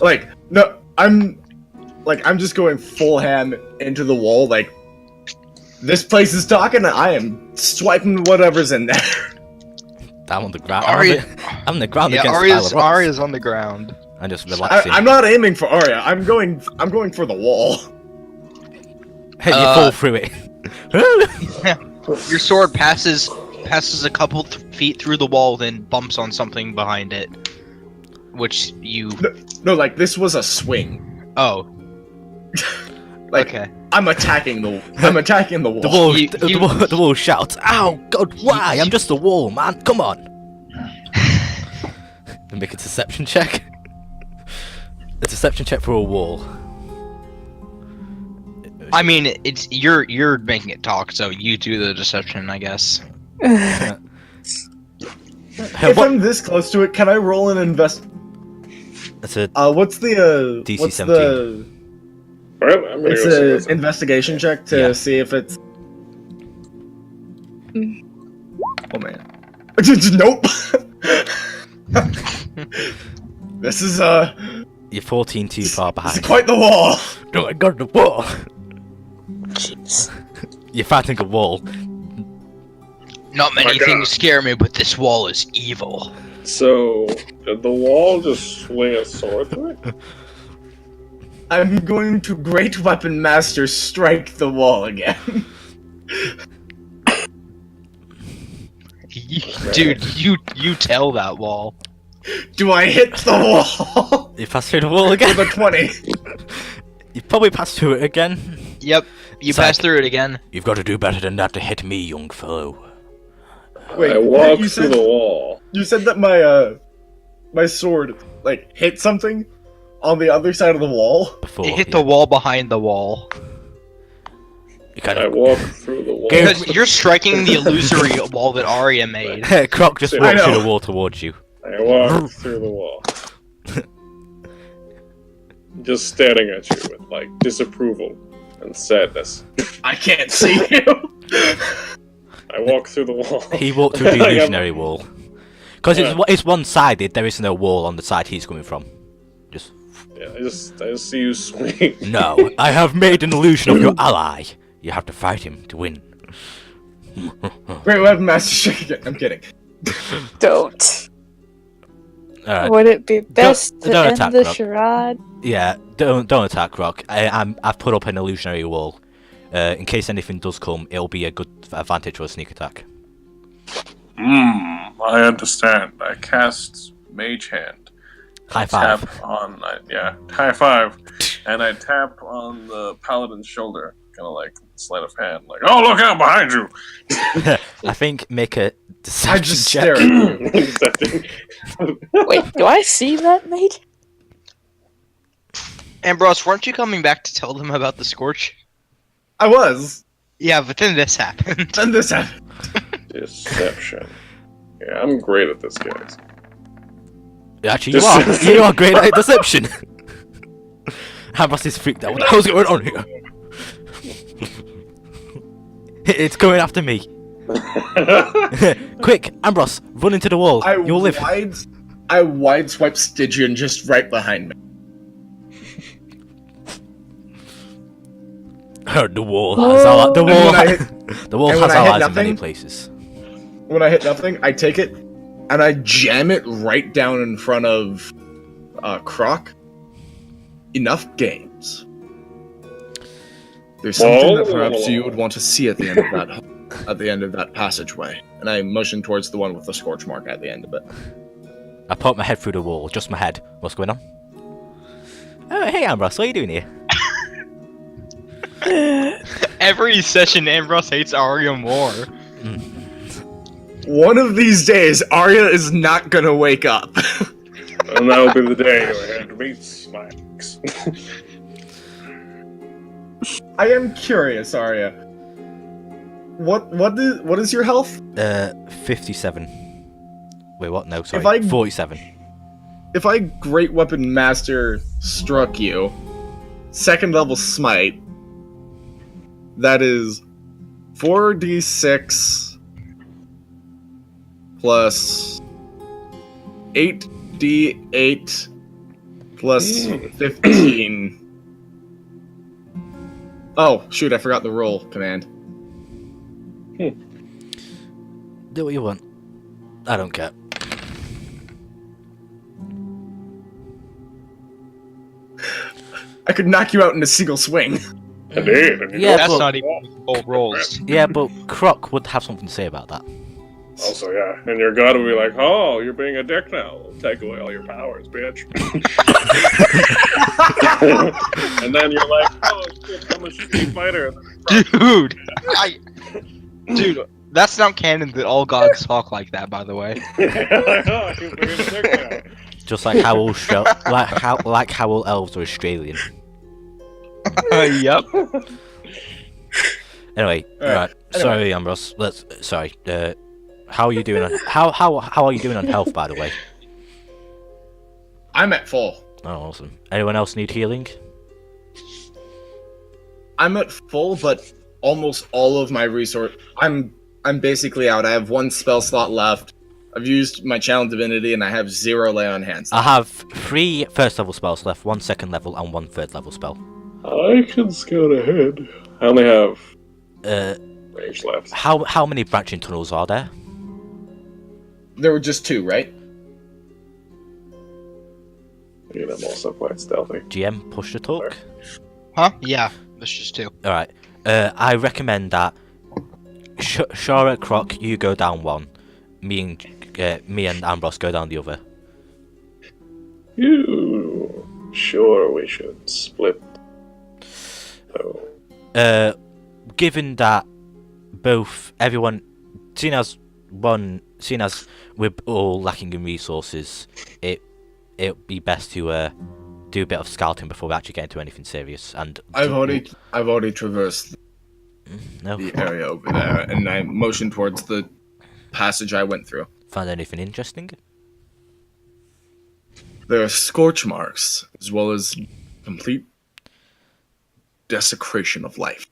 No, I'm just going full ham into the wall. This place is talking. And I am swiping whatever's in there. Down on the ground. Arya, I'm on the ground yeah, against the pile of rocks. Arya's on the ground. I'm just relaxing. I'm not aiming for Arya. I'm going for the wall. Hey, you fall through it. Your sword passes a couple feet through the wall, then bumps on something behind it, which you. No, this was a swing. Oh. Okay. I'm attacking the wall. The wall, You- the wall shouts, "Ow, God, why? I'm just a wall, man. Come on." Make a deception check. A deception check for a wall. I mean, it's you're making it talk, so you do the deception, I guess. If I'm this close to it, can I roll an invest? That's a What's the DC what's 17. Alright, I'm gonna It's go see an what's up. investigation check to Yeah. see if it's. Mm. Oh man. Nope. This is You're 14 too far this is behind. quite the wall. Oh, I got the wall. Jeez. You're fighting a wall. Not many My God. things scare me, but this wall is evil. So, did the wall just swing a sword through it? I'm going to Great Weapon Master strike the wall again. Dude, you tell that wall. Do I hit the wall You pass through the wall again. with a 20? You probably pass through it again. Yep, you It's pass like- through it again. You've got to do better than that to hit me, young fellow. I walk you through said the wall. you said that my sword like hit something on the other side of the wall. Before It hit the wall behind the wall. You kind I of walk through the wall. Go- Because you're striking the illusory wall that Arya made. Croc just I walked through know. the wall towards you. I walk through the wall. Just staring at you with, like, disapproval and sadness. I can't see you. I walk through the wall. He walked through the I am- illusionary wall. Because it's one-sided, there is no wall on the side he's coming from. Just Yeah, I just see you swing. no. I have made an illusion of your ally. You have to fight him to win. Great Weapon Master strike again. I'm kidding. Don't. Alright. Would it be best to don't end attack, the Rob. charade? Yeah, don't attack, Croc. I've put up an illusionary wall. In case anything does come, it'll be a good advantage for a sneak attack. I understand. I cast Mage Hand. High five. Tap on, high five. And I tap on the paladin's shoulder, kind of like sleight of hand, like, oh, look out behind you! I think make a I deception just check. stare at you. Wait, do I see that, mate? Ambrose, weren't you coming back to tell them about the Scorch? I was. Yeah, but then this happened. And this happened. Deception. Yeah, I'm great at this, guys. Actually, you are great at deception. Ambrose is freaked out. What the hell's going on here? It's going after me. Quick, Ambrose, run into the wall. You'll live. I wide swipe Stygian just right behind me. The wall has allies. The And wall, when I hit- the wall and has when I hit allies in many nothing- places. When I hit nothing, I take it and I jam it right down in front of Croc. Enough games. There's something that perhaps you would want to see at the end of that passageway. And I motion towards the one with the scorch mark at the end of it. I poked my head through the wall, just my head. What's going on? Oh, hey Ambrose, what are you doing here? Every session, Ambrose hates Arya more. One of these days, Arya is not gonna wake up. And that'll be the day your hand meets my axe. I am curious, Arya. What is your health? 57. Wait, what? No, sorry. If I- 47. If I Great Weapon Master struck you, second level smite, that is 4d6 plus 8d8 plus 15. Oh, shoot, I forgot the roll command. Do what you want. I don't care. I could knock you out in a single swing. Indeed. And you Yeah, know- That's but- not even full rolls. Yeah, but Croc would have something to say about that. Also, yeah. And your god will be like, oh, you're being a dick now. We'll take away all your powers, bitch. And then you're like, oh, shit, I'm a street fighter. Dude, that's not canon that all gods talk like that, by the way. Oh, you're being a dick now. Just like how all elves are Australian. Yep. Anyway, Alright, right. anyway. Sorry, Ambrose. Sorry. How are you doing on how are you doing on health, by the way? I'm at full. Oh, awesome. Anyone else need healing? I'm at full, but almost all of my resource. I'm basically out. I have 1 spell slot left. I've used my channel divinity, and I have 0 lay on hands. I have 3 first level spells left, 1 second level, and 1 third level spell. I can scout ahead. I only have range left. How many branching tunnels are there? There were just 2, right? I'm also quite stealthy. GM, push the talk. Huh? Yeah, that's just 2. All right. I recommend that Shara, Croc, you go down 1. Me and Ambrose go down the other. Sure, we should split. So, Given that seeing as we're all lacking in resources, it'd be best to do a bit of scouting before we actually get into anything serious. And I've already traversed no, the area over there, and I motioned towards the passage I went through. find anything interesting? There are scorch marks, as well as complete desecration of life.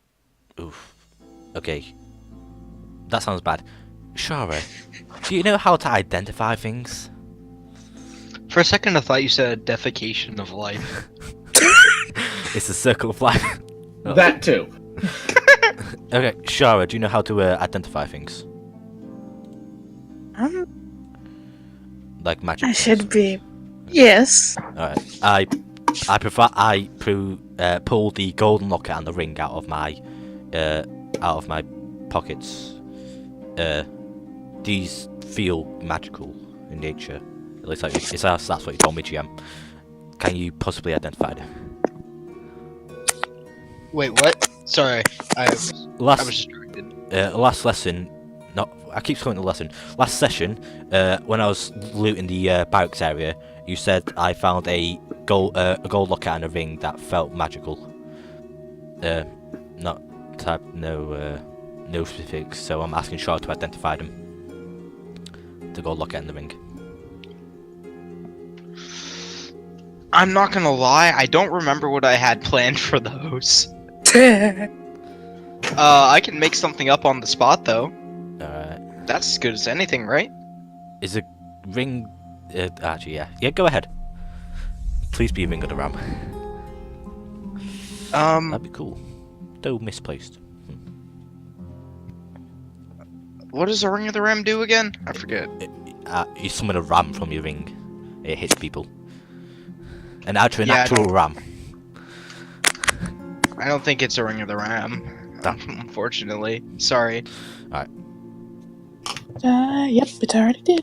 Oof. Okay. That sounds bad. Shara, do you know how to identify things? For a second, I thought you said defecation of life. It's a circle of life. Oh. That too. Okay, Shara, do you know how to identify things? Like magic? I should be. Yes. Alright. I pull the golden locket and the ring out of my pockets. These feel magical in nature. At least that's what you told me, GM. Can you possibly identify them? Wait, what? Sorry, I was distracted. Last lesson. No, I keep calling it the lesson. Last session, when I was looting the barracks area, you said I found a gold locket and a ring that felt magical. No specifics. So I'm asking Shaw to identify them. The gold locket and the ring. I'm not gonna lie, I don't remember what I had planned for those. I can make something up on the spot though. Alright. That's as good as anything, right? Is a ring? Actually, yeah. Yeah, go ahead. Please be a ring of the ram. That'd be cool. Though misplaced. What does a ring of the ram do again? I forget. You summon a ram from your ring. It hits people. An actual ram. I don't think it's a ring of the ram. Unfortunately. Sorry. Alright. Yep, it's already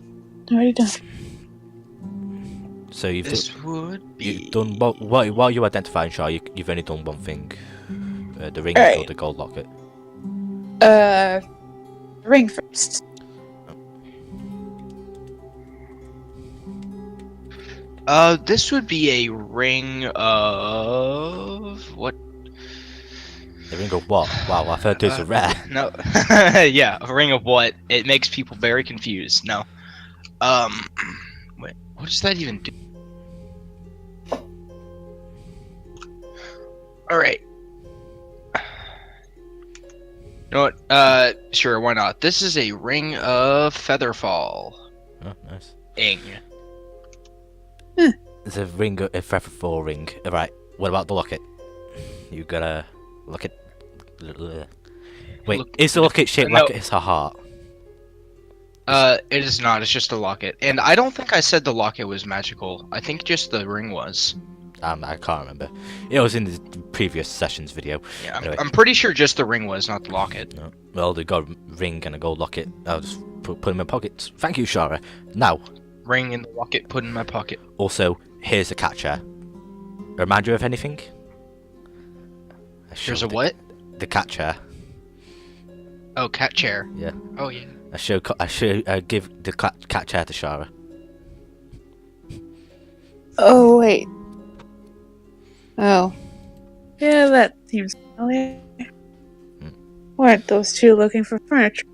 done. So you've done while you identifying Shaw, you've only done one thing. The ring Alright. or the gold locket. Ring first. This would be a ring of what? The ring of what? Wow, I've heard those are rare. No. Yeah, a ring of what? It makes people very confused. No. Wait, what does that even do? Alright. You know what? Sure, why not? This is a ring of Featherfall. Oh, nice. Ing. It's a ring, a featherfall ring. Right, what about the locket? You gotta look at. Wait, is the locket shaped like it's a heart? It is not. It's just a locket, and I don't think I said the locket was magical. I think just the ring was. I can't remember. It was in the previous session's video. Yeah, Anyway. I'm pretty sure just the ring was, not the locket. No. Well, they got a ring and a gold locket. I'll just put them in my pockets. Thank you, Shara. Now, Ring in the locket, put in my pocket. also, here's a catcher. Remind you of anything? There's a what? The catcher. Oh, cat chair. Yeah. Oh yeah. I give the cat chair to Shara. Oh wait. Oh. Yeah, that seems familiar. Weren't those two looking for furniture?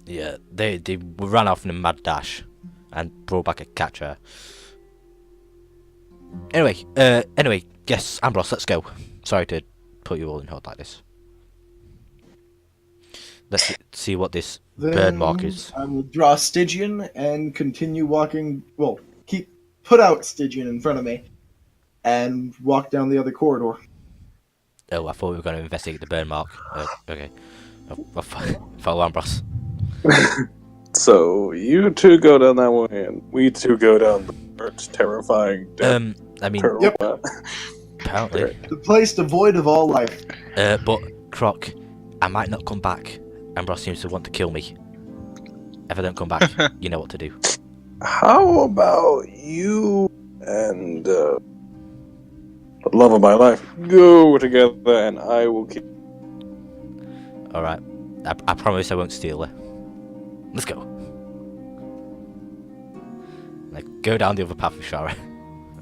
Yeah, they ran off in a mad dash and brought back a catcher. Anyway, yes, Ambrose, let's go. Sorry to put you all in hold like this. Let's see what this burn mark is. I will draw Stygian and continue walking. Well, put out Stygian in front of me and walk down the other corridor. Oh, I thought we were going to investigate the burn mark. Okay. I'll follow Ambrose. So you two go down that way, and we two go down the dark, terrifying, I mean, turtle Yep. path. apparently. The place devoid of all life. But, Croc, I might not come back. Ambrose seems to want to kill me. If I don't come back, you know what to do. How about you and the love of my life go together, and I will keep. Alright. I promise I won't steal her. Let's go. Like, go down the other path with Shara.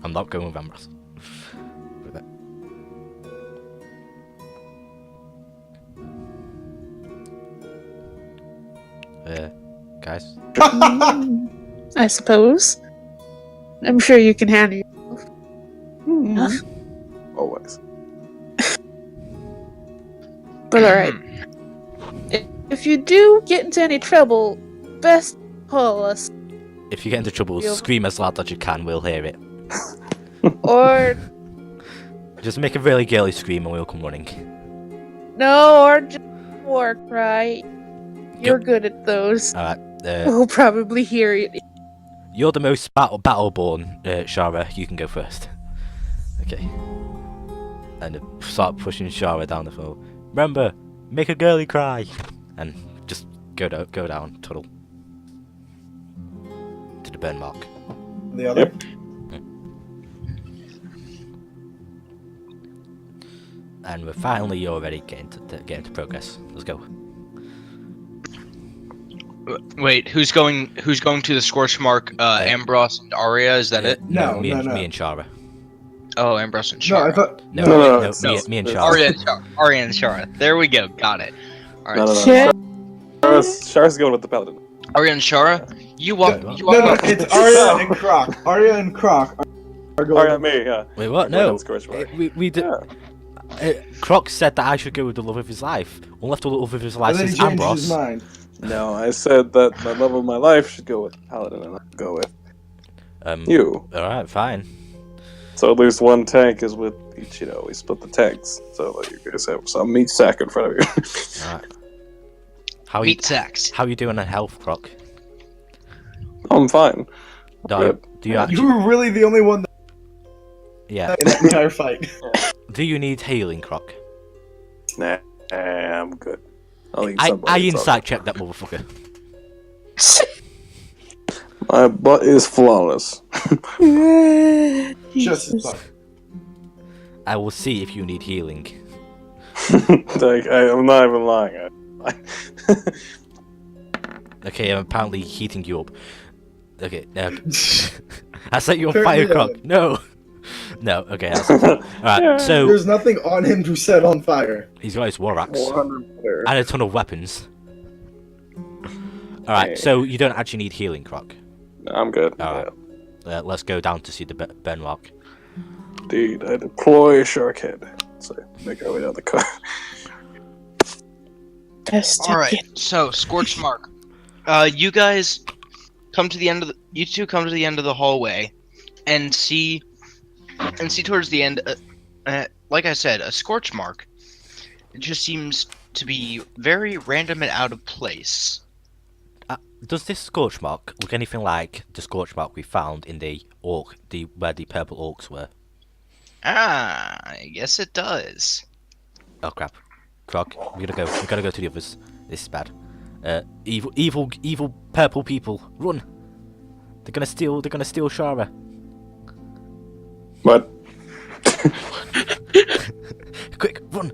I'm not going with Ambrose. Guys? I suppose. I'm sure you can handle yourself. Always. But alright. If you do get into any trouble, best call us. If you get into trouble, You'll- scream as loud as you can, we'll hear it. Or Just make a really girly scream and we'll come running. no, or just war cry. You're good at those. Alright, We'll probably hear it. you're the most battle-born, Shara, you can go first. Okay. And start pushing Shara down the floor. Remember, make a girly cry! And just go down, tunnel. To the burn mark. The other. Yep. And we're finally already getting to progress. Let's go. Wait, who's going to the scorch mark? Ambrose and Arya, is that it? No, me no, and, no. me and Shara. Oh, Ambrose and No, I Shara. thought. No, No, me, no. me and Shara. Arya and Shara. There we go. Got it. All right. No. Shit. Shara's going with the paladin. Arya and Shara, you walk. No, You No, walk. no, it's Arya and Croc. Arya and Croc are going. Alright, me, yeah. Wait, what? We're No. on Scorch Mark. We did. Yeah. Croc said that I should go with the love of his life. Well, left the love of his life And then he since changed Ambrose. his mind. No, I said that the love of my life should go with the paladin, and I'll go with you. Alright, fine. So at least one tank is with each, we split the tanks. So like, you guys have some meat sack in front of you. Alright. How Meat sacks. How you doing on health, Croc? I'm fine. No, Good. do you You actually? were really the only one Yeah. in that entire fight. Do you need healing, Croc? Nah, I'm good. I'll eat I somebody. insight checked that motherfucker. My butt is flawless. Just as fuck. I will see if you need healing. Like, I'm not even lying. Okay, I'm apparently heating you up. Okay, I set you on Apparently, fire, Croc. No. No, okay. Alright, so There's nothing on him to set on fire. he's got his war axe 100 better. and a ton of weapons. Alright, so you don't actually need healing, Croc. I'm good. Alright. Let's go down to see the burn mark. Indeed, I deploy Shark Head. So make our way down the car. Best All right. So scorch mark. You guys come to the end of the. You two come to the end of the hallway, and see towards the end. Like I said, a scorch mark. It just seems to be very random and out of place. Does this scorch mark look anything like the scorch mark we found in the where the purple orcs were? Ah, I guess it does. Oh crap, Croc, we gotta go to the others. This is bad. Evil purple people, run! They're gonna steal Shara. What? Quick, run!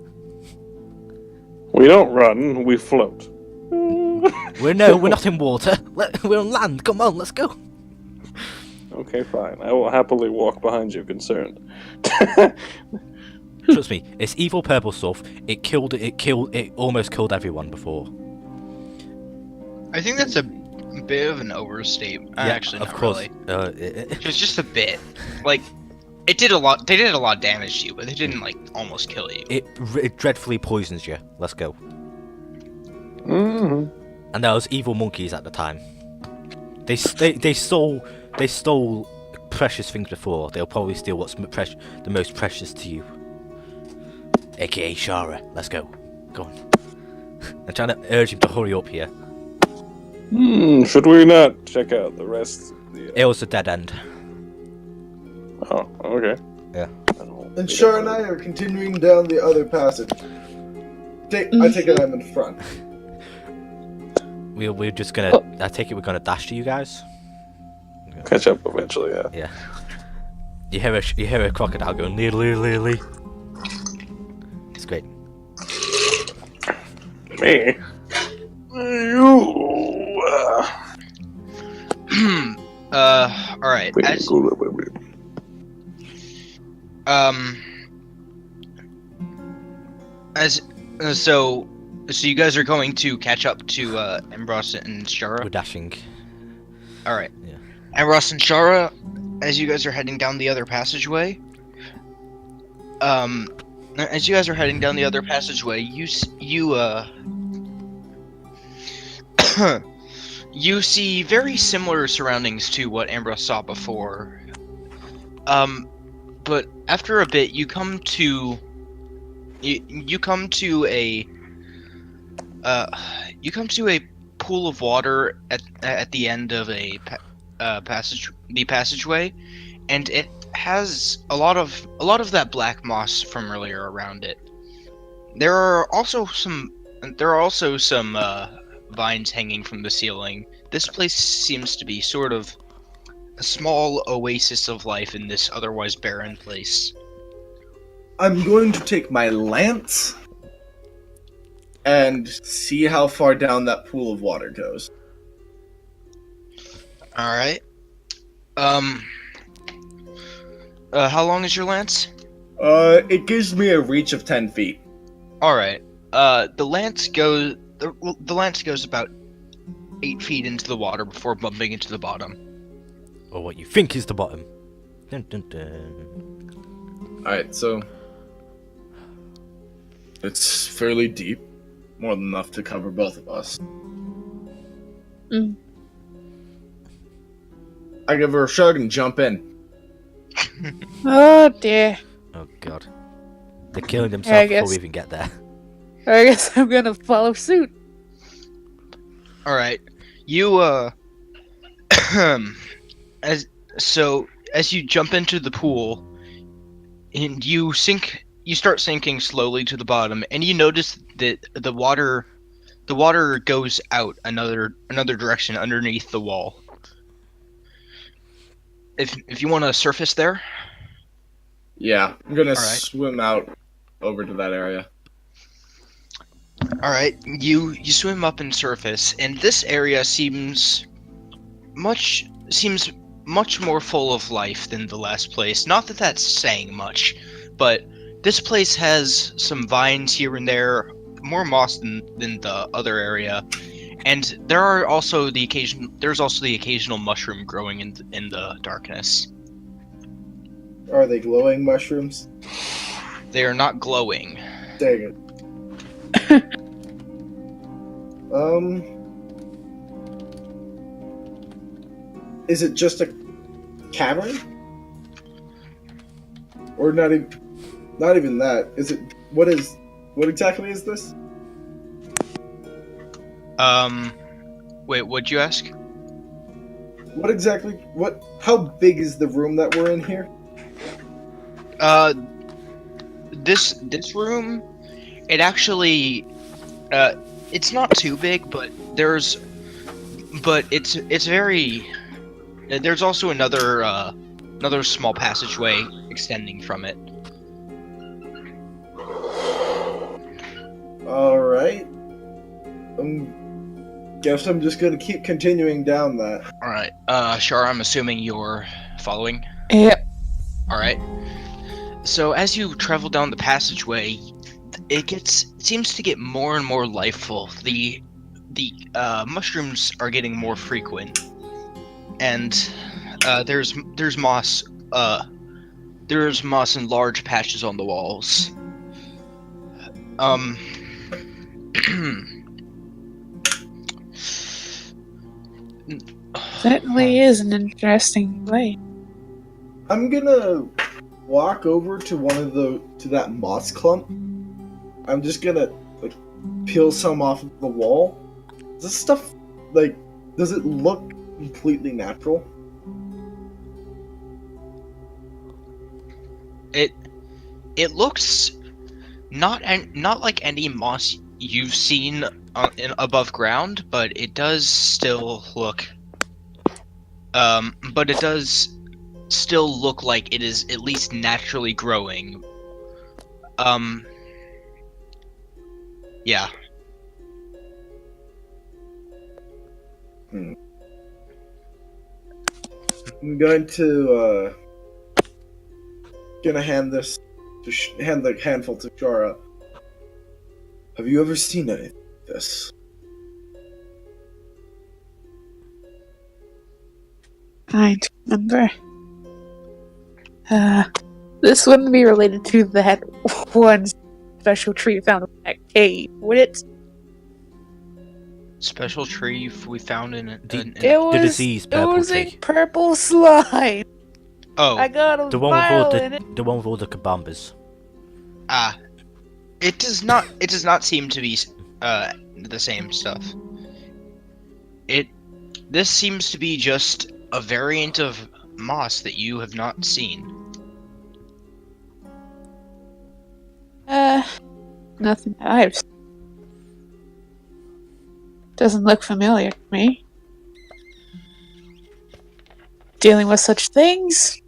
We don't run, we float. We're not in water. We're on land. Come on, let's go. Okay, fine. I will happily walk behind you, concerned. Trust me, it's evil purple stuff. It almost killed everyone before. I think that's a bit of an overstatement. Yeah, Actually, of not course. really. Just a bit. Like, it did a lot. They did a lot of damage to you, but they didn't like almost kill you. It dreadfully poisons you. Let's go. Mm-hmm. And there was evil monkeys at the time. They stole precious things before. They'll probably steal what's the most precious to you. AKA Shara. Let's go. Go on. I'm trying to urge him to hurry up here. Should we not check out the rest of the... It was a dead end. Oh, okay. Yeah. And Shar and I are continuing down the other passage. I take it I'm in front. We're just gonna. I take it we're gonna dash to you guys. Catch up eventually, yeah. Yeah. You hear a crocodile going nearly. It's great. Me? You... Alright. So you guys are going to catch up to Ambrose and Shara? We're dashing. Alright. Yeah. Ambrose and Shara, as you guys are heading down the other passageway, you see very similar surroundings to what Ambrose saw before. But after a bit, you come to a pool of water at the end of a passageway, and it has a lot of that black moss from earlier around it. There are also some vines hanging from the ceiling. This place seems to be sort of a small oasis of life in this otherwise barren place. I'm going to take my lance and see how far down that pool of water goes. Alright. How long is your lance? It gives me a reach of 10 feet. Alright. The lance goes about 8 feet into the water before bumping into the bottom. Or what you think is the bottom. Dun, dun, dun. Alright, so it's fairly deep. More than enough to cover both of us. Mm. I give her a shrug and jump in. Oh dear. Oh god. They're killing themselves before guess. we even get there. I guess I'm gonna follow suit. Alright. You as you jump into the pool and you start sinking slowly to the bottom, and you notice that the water goes out another direction underneath the wall. If you want to surface there. Yeah, I'm gonna All right. swim out over to that area. Alright, you swim up and surface, and this area seems much more full of life than the last place. Not that that's saying much, but this place has some vines here and there, more moss than the other area, and there's also the occasional mushroom growing in the darkness. Are they glowing mushrooms? They are not glowing. Dang it. Is it just a cavern? Or not even that? Is it? What exactly is this? Wait, what'd you ask? How big is the room that we're in here? This room, it actually, it's not too big, but it's very. There's also another small passageway extending from it. All right. Guess I'm just gonna keep continuing down that. All right, Shar, I'm assuming you're following. Yep. All right. So as you travel down the passageway, it seems to get more and more lifeful. The mushrooms are getting more frequent, and there's moss. There's moss in large patches on the walls. Certainly is an interesting place. I'm gonna walk over to that moss clump. I'm just gonna like peel some off of the wall. Does this stuff does it look completely natural? It looks not like any moss you've seen above ground, but it does still look. But it does still look like it is at least naturally growing. Yeah. I'm going to hand this hand the handful to Shara. Have you ever seen anything like this? I remember. This wouldn't be related to that one special tree found in that cave, would it? Special tree we found in The disease purple oozing tree. purple slime. Oh, I got a The one with all vial in it. the one with all the kabambas. it does not seem to be the same stuff. This seems to be just a variant of moss that you have not seen. Nothing that I've seen. Doesn't look familiar to me. Dealing with such things?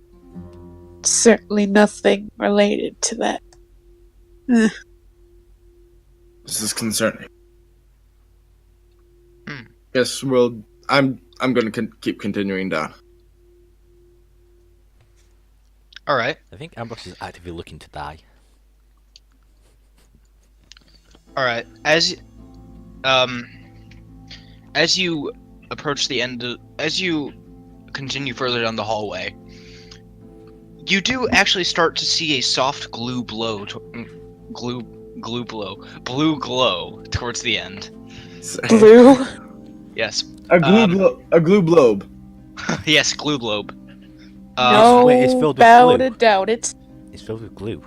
Certainly nothing related to that. This is concerning. Hmm. Yes, well, I'm going to keep continuing down. All right. I think Ambrose is actively looking to die. All right. As you approach the end, as you continue further down the hallway, you do actually start to see a soft blue glow towards the end. Blue? Yes. A glue globe. Yes, glue globe. No, wait, it's filled with bow glue. to doubt it. It's filled with glue.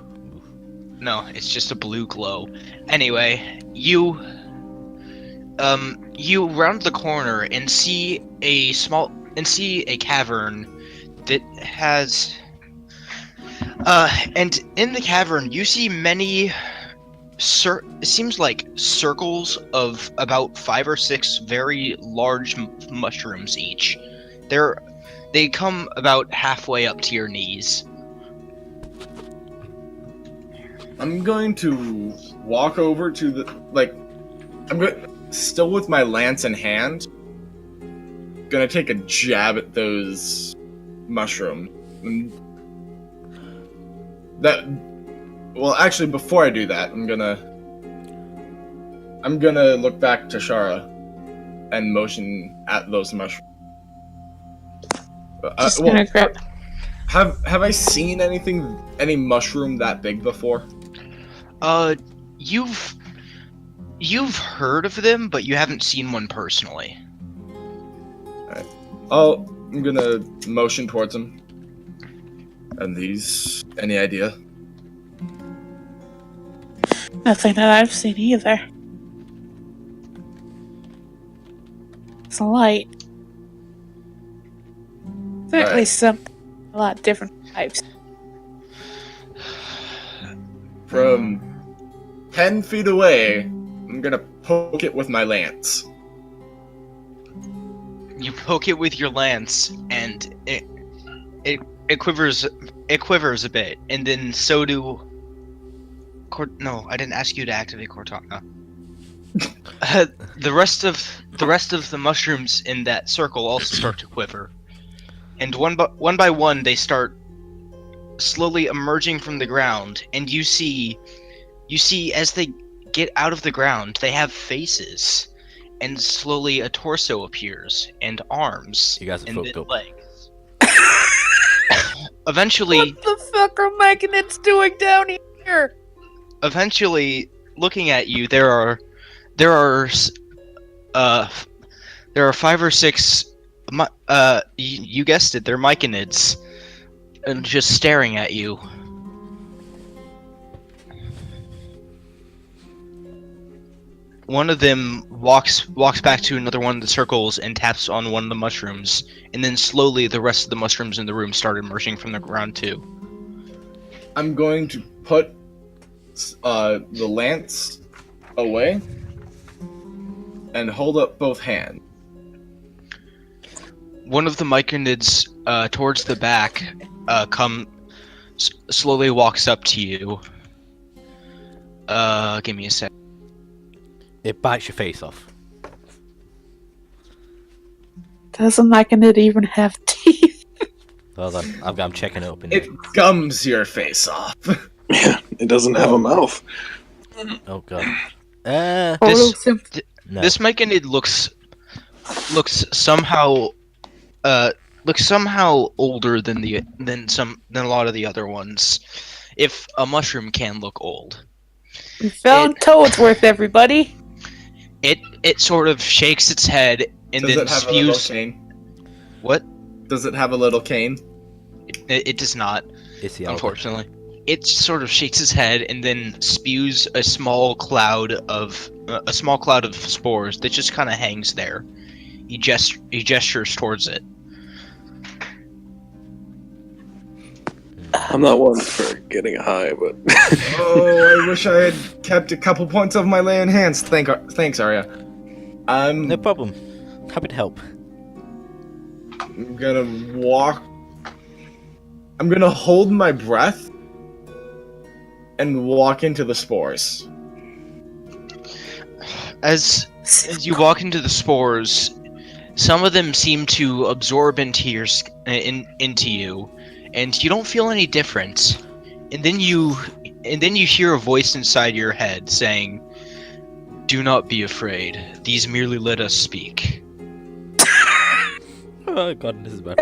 No, it's just a blue glow. Anyway, you round the corner and see a cavern that has and in the cavern you see many it seems like circles of about 5 or 6 very large mushrooms each. They come about halfway up to your knees. I'm going to walk over to the still with my lance in hand. Gonna take a jab at those mushrooms. Well, actually, before I do that, I'm gonna look back to Shara and motion at those mushrooms. Just gonna grab. Have I seen any mushroom that big before? You've heard of them, but you haven't seen one personally. I'm gonna motion towards them. And these, any idea? Nothing that I've seen either. It's a light. Certainly Alright. something a lot different from I've seen. From 10 feet away, I'm gonna poke it with my lance. You poke it with your lance, and it quivers. It quivers a bit, and then so do. No, I didn't ask you to activate Cortana. The rest of the mushrooms in that circle also start to quiver, and one by one they start slowly emerging from the ground, and you see as they get out of the ground, they have faces, and slowly a torso appears, and arms, You guys are and fucked then up. legs. Eventually, What the fuck are Machinids doing down here? looking at you, there are 5 or 6 you guessed it, they're myconids, and just staring at you. One of them walks back to another one of the circles and taps on one of the mushrooms, and then slowly the rest of the mushrooms in the room start emerging from the ground too. I'm going to put the lance away and hold up both hands. One of the myconids towards the back slowly walks up to you. Give me a sec. It bites your face off. Does a Machinid even have teeth? Hold on, I'm checking it up in It gums your face off. Yeah, it doesn't have a mouth. Oh god. No. This myconid looks somehow older than a lot of the other ones. If a mushroom can look old. We found Toadsworth, everybody. It sort of shakes its head and Does then it have a little spews. cane? What? Does it have a little cane? It does not, It's the unfortunately. It sort of shakes its head and then spews a small cloud of spores that just kind of hangs there. He gestures towards it. I'm not one for getting high, but Oh, I wish I had kept a couple points of my lay in hands. Thanks, Arya. No problem. Happy to help. I'm gonna walk. I'm gonna hold my breath and walk into the spores. As you walk into the spores, some of them seem to absorb into into you, and you don't feel any different. And then you hear a voice inside your head saying, "Do not be afraid. These merely let us speak." Oh god, this is bad.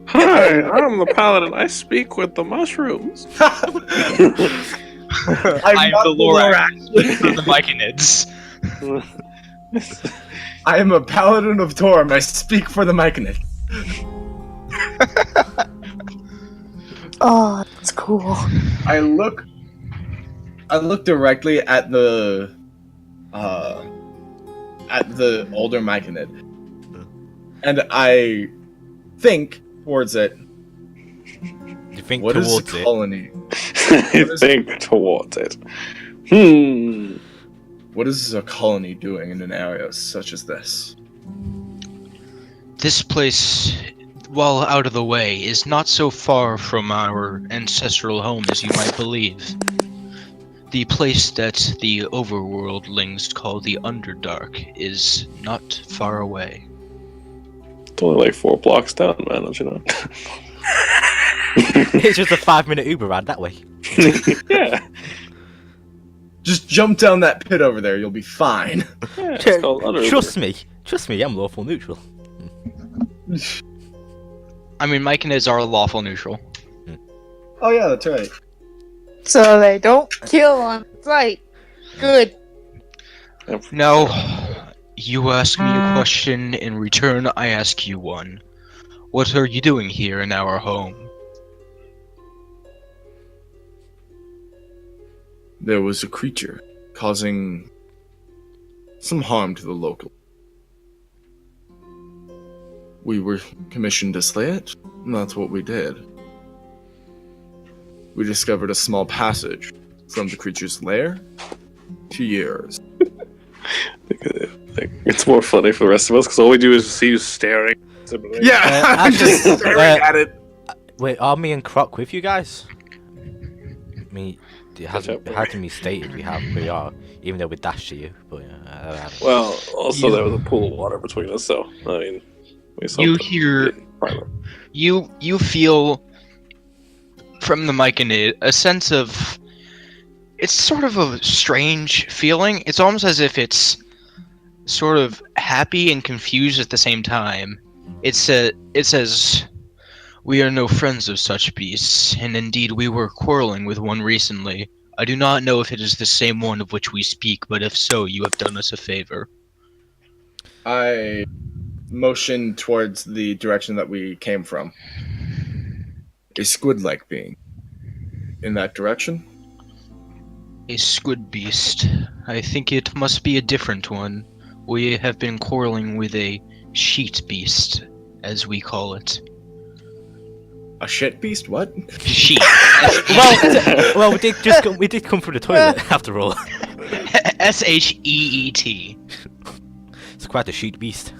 hi, I'm the paladin. I speak with the mushrooms. I'm not the Lorax for the Myconids. I am a paladin of Torm. I speak for the Myconid. Oh, that's cool. I look directly at the older Myconid, and I think towards it. You think What is towards a it? colony? I think towards it. What is a colony doing in an area such as this? This place, while out of the way, is not so far from our ancestral home as you might believe. The place that the overworldlings call the Underdark is not far away. It's only like 4 blocks down, man, don't you know? It's just a 5-minute Uber ride that way. Yeah. Just jump down that pit over there. You'll be fine. Yeah, it's called Underwood. Trust me, I'm lawful neutral. I mean, Myconids are lawful neutral. Oh yeah, that's right. So they don't kill on sight. Good. No, you ask me a question, in return I ask you one. What are you doing here in our home? There was a creature causing some harm to the local. We were commissioned to slay it, and that's what we did. We discovered a small passage from the creature's lair to yours. It's more funny for the rest of us because all we do is see you staring. Yeah, I'm just staring at it. Wait, are me and Croc with you guys? I mean, it hasn't been stated we are, even though we dashed to you. But Well, also there was a pool of water between us, so I mean, we saw You the- hear private. You feel from the myconid a sense of, it's sort of a strange feeling. It's almost as if it's sort of happy and confused at the same time. It says, "We are no friends of such beasts, and indeed we were quarreling with one recently. I do not know if it is the same one of which we speak, but if so, you have done us a favor." I motion towards the direction that we came from. A squid-like being. In that direction? A squid beast. I think it must be a different one. We have been quarreling with a sheet beast, as we call it. A shit beast? What? Sheet. Well, we did come through the toilet after all. SHEET. It's quite a sheet beast.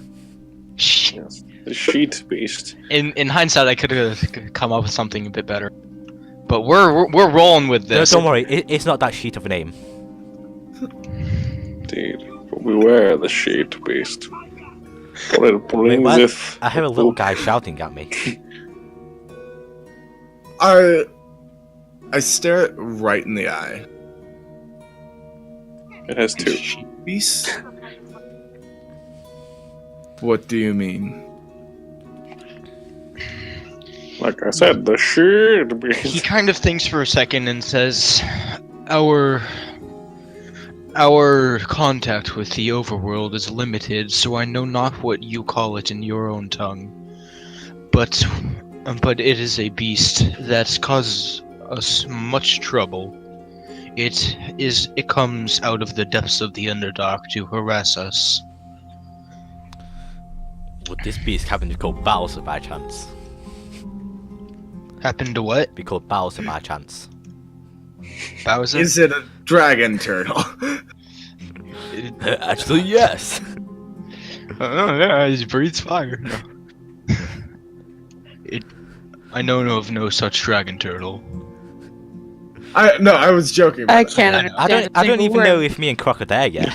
Yes. The sheet beast. In hindsight, I could have come up with something a bit better. But we're rolling with No, this. don't worry, it's not that sheet of a name. Indeed. But beware the sheet beast. What it Wait, brings what? if... I hear a little guy shouting at me. I stare it right in the eye. It has two. Sheep beast? What do you mean? Like I said, the sheet He beast. kind of thinks for a second and says, Our contact with the overworld is limited, so I know not what you call it in your own tongue. But it is a beast that causes us much trouble. It comes out of the depths of the Underdark to harass us. Would this beast happen to be called Bowser by chance? Happen to what? Be called Bowser by chance? Bowser? Is it a dragon turtle? Actually, yes. Oh yeah, he breathes fire. No. I know of no such dragon turtle. I was joking. I about that. can't I understand. I a don't single even word. know if me and Croc are there yet.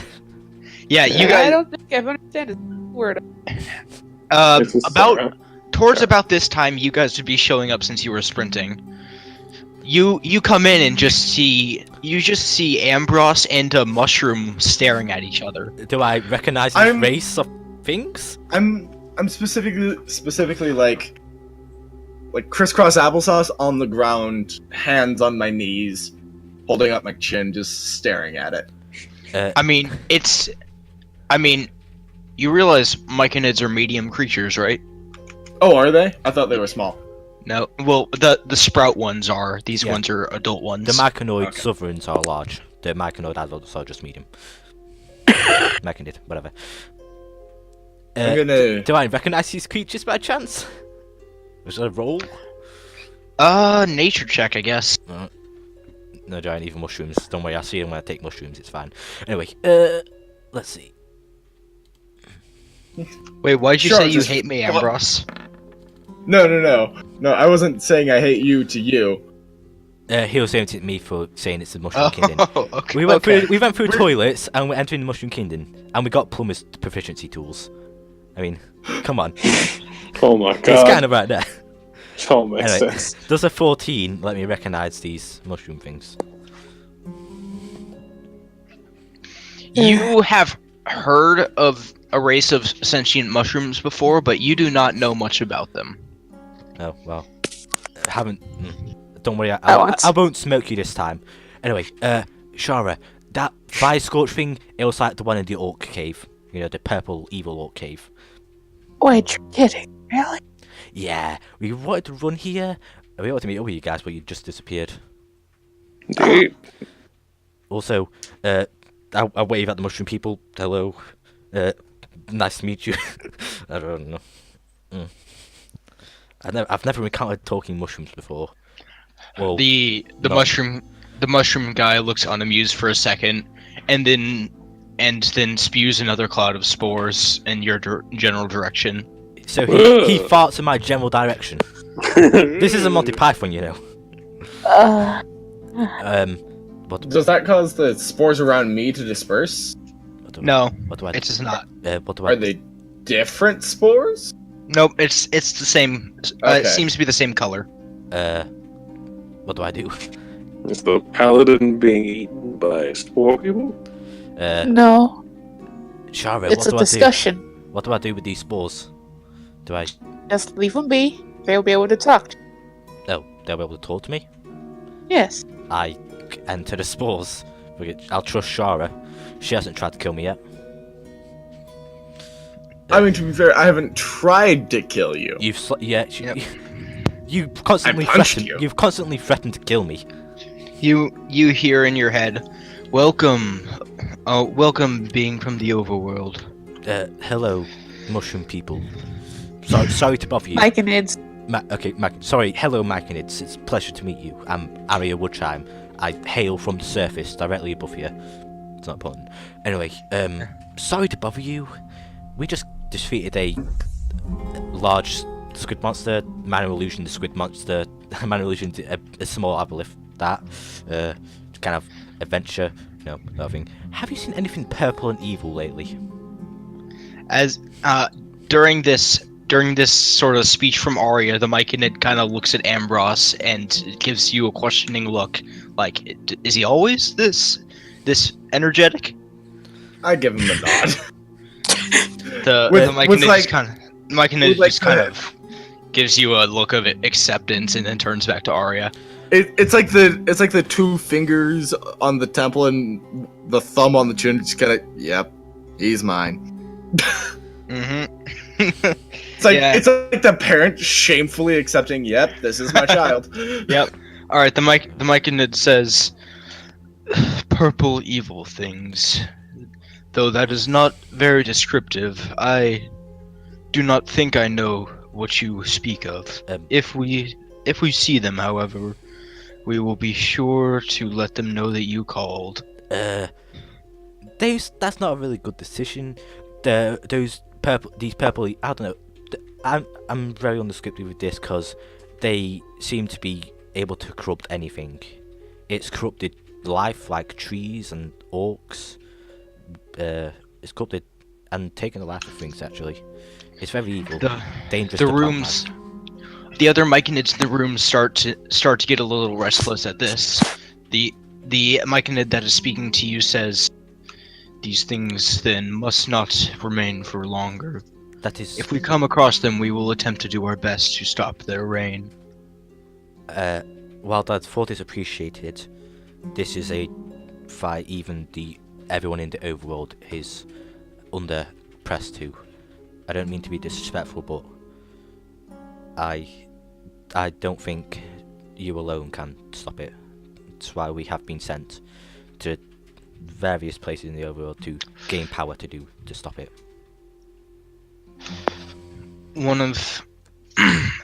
Yeah, you I guys. don't think I've understood a word. This is About Sarah. towards about this time, you guys would be showing up since you were sprinting. You come in and just see Ambros and a mushroom staring at each other. Do I recognize this I'm- race of things? I'm specifically like crisscross applesauce on the ground, hands on my knees, holding up my chin, just staring at it. I mean, you realize myconids are medium creatures, right? Oh, are they? I thought they were small. No, well, the sprout ones are. These Yeah. ones are adult ones. The Myconoid Okay. sovereigns are large. The Myconoid adults are just medium. Myconid, whatever. I'm gonna. Do I recognize these creatures by chance? Was it a roll? Nature check, I guess. No giant evil mushrooms. Don't worry, I see them when I take mushrooms, it's fine. Anyway, let's see. Wait, why'd you Sure, say you just- hate me, Ambros? No. I wasn't saying I hate you to you. He was saying it to me for saying it's the Mushroom Kingdom. Oh, okay. We went okay. through toilets and we're entering the Mushroom Kingdom, and we got plumber's proficiency tools. I mean, come on, Oh my it's god. kind of right there. It all makes Anyway, sense. does a 14 let me recognize these mushroom things? You have heard of a race of sentient mushrooms before, but you do not know much about them. Oh well, haven't. Don't worry, I I won't smoke you this time. Anyway, Shara, that fire scorch thing, it was like the one in the orc cave. You know, the purple evil orc cave. Wait, you're kidding? Really? Yeah, we wanted to run here. We wanted to meet up with you guys, but you just disappeared. Indeed. Also, I wave at the mushroom people. Hello. Nice to meet you. I don't know. I've never encountered talking mushrooms before. Well, The no. mushroom guy looks unamused for a second, and then spews another cloud of spores in your general direction. so he farts in my general direction. This is a Monty Python, you know. What Does that cause the spores around me to disperse? do, No, what do I it does not. what do I Are they different spores? Nope, it's the same. Okay. It seems to be the same color. What do I do? Is the paladin being eaten by spore people? No, Shara, it's what a do discussion. I do? What do I do with these spores? Do I? Just leave them be. They'll be able to talk. Oh, they'll be able to talk to me. Yes. I enter the spores. I'll trust Shara. She hasn't tried to kill me yet. I mean, to be fair, I haven't tried to kill you. Yep. You constantly I punched threaten. you. You've constantly threatened to kill me. You hear in your head, "Welcome, welcome, being from the overworld." Hello, mushroom people. Sorry to bother you. Myconids. Sorry. Hello, Myconids. It's a pleasure to meet you. I'm Arya Woodchime. I hail from the surface, directly above you. It's not important. Anyway, sorry to bother you. We just defeated a large squid monster. Minor illusion, the squid monster. Minor illusion, a small Aboleth. That kind of adventure. No, nothing. Have you seen anything purple and evil lately? As during this sort of speech from Arya, the Myconid kind of looks at Ambros and gives you a questioning look, like, is he always this energetic? I give him a nod. The With Myconid like- just kind of Myconid with like just kind the- of gives you a look of acceptance and then turns back to Arya. It's like the two fingers on the temple and the thumb on the chin. Just kind of, yep, he's mine. Mm-hmm. It's like Yeah. it's like the parent shamefully accepting, yep, this is my child. Yep. All right. The Myconid says, "Purple evil things." Though that is not very descriptive, I do not think I know what you speak of. If we see them, however, we will be sure to let them know that you called. That's not a really good decision. These purple. I don't know. I'm very undescriptive with this because they seem to be able to corrupt anything. It's corrupted life, like trees and orcs. It's corrupted and taken the life of things. Actually, it's very evil, dangerous. The to rooms. The other Myconids in the room start to get a little restless at this. The Myconid that is speaking to you says, "These things then must not remain for longer. That is. If we come across them, we will attempt to do our best to stop their reign." While that thought is appreciated, this is a fight even everyone in the overworld is under press to. I don't mean to be disrespectful, but I don't think you alone can stop it. That's why we have been sent to various places in the overworld to gain power to stop it.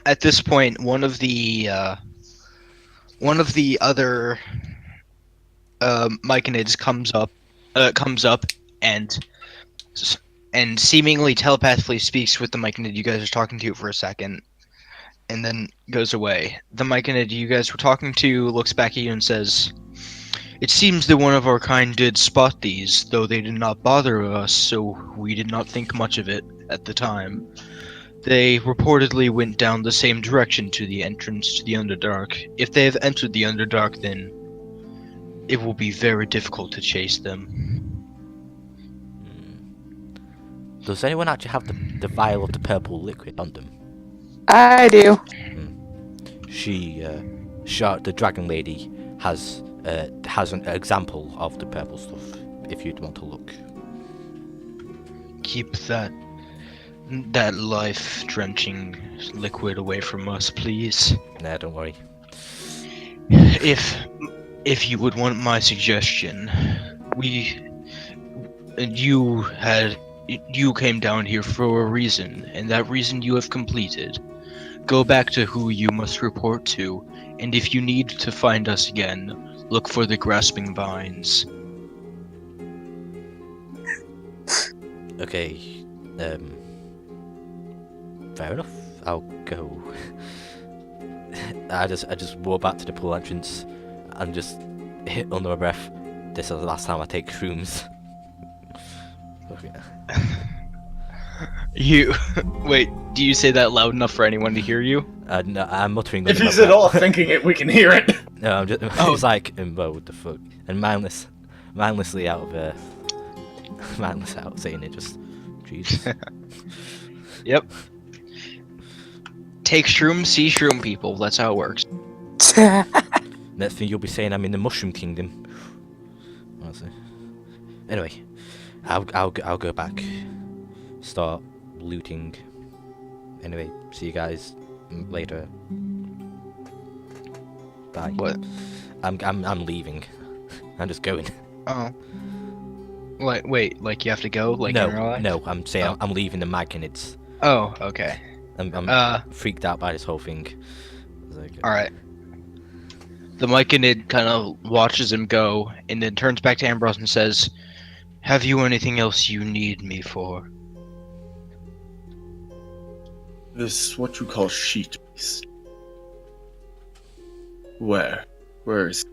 At this point, one of the other Myconids comes up and seemingly telepathically speaks with the Myconid you guys are talking to for a second, and then goes away. The Myconid you guys were talking to looks back at you and says, "It seems that one of our kind did spot these, though they did not bother us, so we did not think much of it at the time. They reportedly went down the same direction to the entrance to the Underdark. If they have entered the Underdark, then it will be very difficult to chase them." Does anyone actually have the vial of the purple liquid on them? I do. The dragon lady has an example of the purple stuff. If you'd want to look. Keep that life-drenching liquid away from us, please. Nah, don't worry. If you would want my suggestion, you came down here for a reason, and that reason you have completed. Go back to who you must report to, and if you need to find us again, look for the grasping vines. Okay. Fair enough. I'll go. I just walk back to the pool entrance and just hit under my breath. This is the last time I take shrooms. Okay. You wait. Do you say that loud enough for anyone to hear you? No, I'm muttering. If under my he's at all breath. thinking it, we can hear it. No, I'm just. Oh. It's like, well, what the fuck, and mindlessly out of mindless out saying it. Just, Jesus. Yep. Take shroom, see shroom people. That's how it works. Next thing you'll be saying, I'm in the Mushroom Kingdom. Honestly. Anyway, I'll go back. Start looting. Anyway, see you guys later. Bye. What? I'm leaving. I'm just going. Oh. Wait. Like you have to go? Like in real No, life? no. I'm saying Oh. I'm leaving the mag, and it's. Oh, okay. I'm freaked out by this whole thing. It's like, All right. The Myconid kind of watches him go, and then turns back to Ambrose and says, "Have you anything else you need me for?" This what you call sheet beast. Where? Where is it?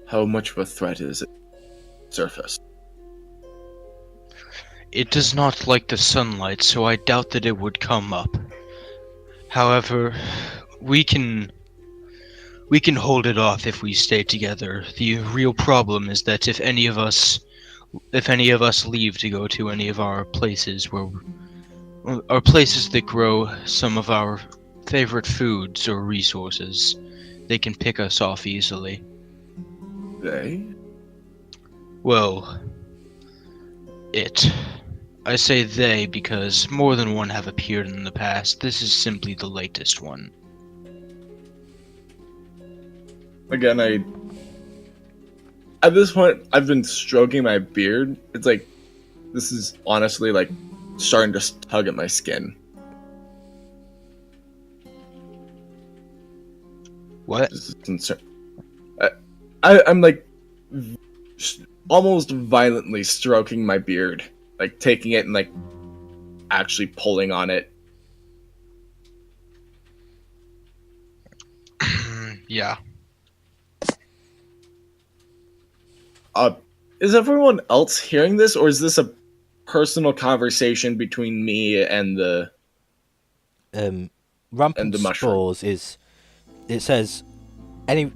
How much of a threat is it? Surface. It does not like the sunlight, so I doubt that it would come up. However, we can hold it off if we stay together. The real problem is that if any of us leave to go to any of our places that grow some of our favorite foods or resources, they can pick us off easily. They? Well, I say they because more than one have appeared in the past. This is simply the latest one. Again, at this point, I've been stroking my beard. It's like, this is honestly like starting to tug at my skin. What? This is concern. I'm like almost violently stroking my beard, like taking it and like actually pulling on it. Yeah. Is everyone else hearing this, or is this a personal conversation between me and the rampant and the mushroom? spores is. It says any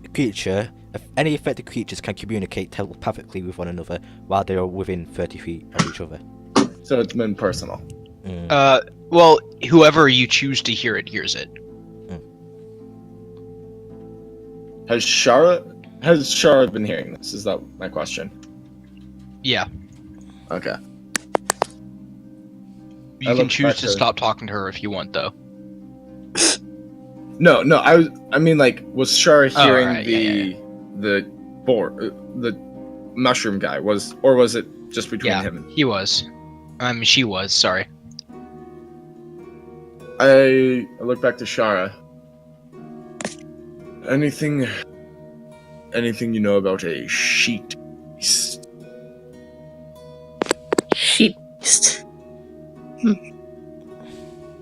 affected creatures can communicate telepathically with one another while they are within 30 feet of each other. So it's been personal. Well, whoever you choose to hear it hears it. Has Shara been hearing this? Is that my question? Yeah. Okay. You I can look choose back to to- stop talking to her if you want, though. No. I mean, like, was Shara Oh, hearing right, the mushroom guy? Was it just between Yeah, him and he was. She was, sorry. I look back to Shara. Anything you know about a sheet beast? Sheep beast.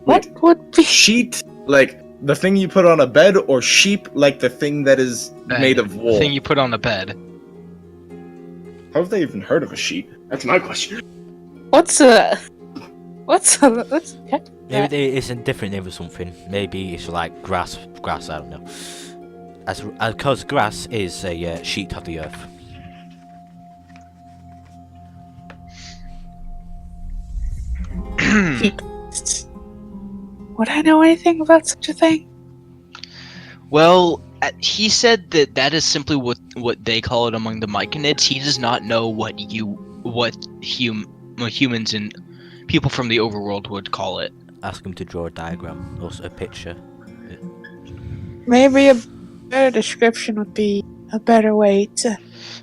What would be? Sheet, like the thing you put on a bed, or sheep, like the thing that is made of wool? The thing you put on the bed. How have they even heard of a sheet? That's my question. What's Maybe it's a different name or something. Maybe it's like grass, I don't know. Because grass is a sheet of the earth. sheep beast? Would I know anything about such a thing? Well, he said that is simply what they call it among the Myconids. He does not know what humans and people from the overworld would call it. Ask him to draw a diagram, or a picture. Maybe a better description would be a better way to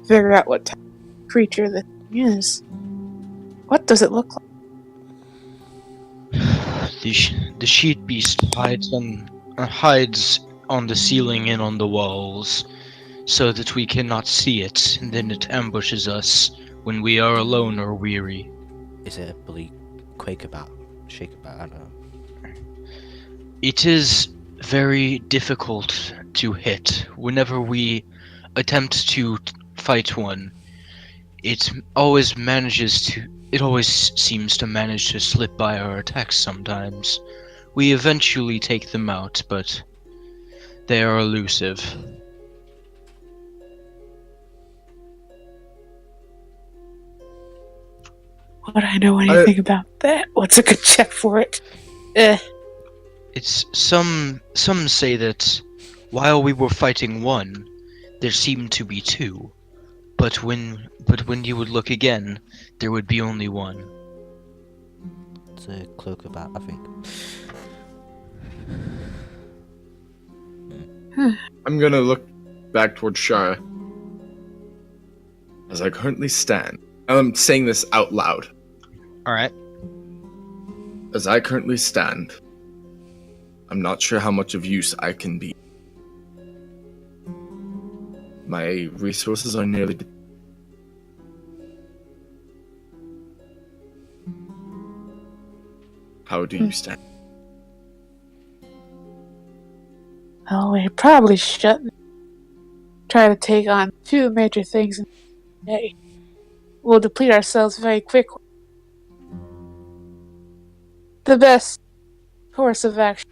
figure out what type of creature this is. What does it look like? The sheet beast hides on the ceiling and on the walls, so that we cannot see it, and then it ambushes us when we are alone or weary. Is it a bully shake about? I don't know. It is very difficult to hit. Whenever we attempt to fight one, it always manages to it always seems to manage to slip by our attacks sometimes. We eventually take them out, but they are elusive. Would I know anything about that? What's a good check for it? It's some say that while we were fighting one, there seemed to be two. But when you would look again, there would be only one. It's a cloak of that, I think. I'm gonna look back towards Shara. As I currently stand. And I'm saying this out loud. Alright. As I currently stand, I'm not sure how much of use I can be. My resources are nearly... How do you stand? Oh, we probably shouldn't try to take on two major things in a day. We'll deplete ourselves very quickly. The best course of action.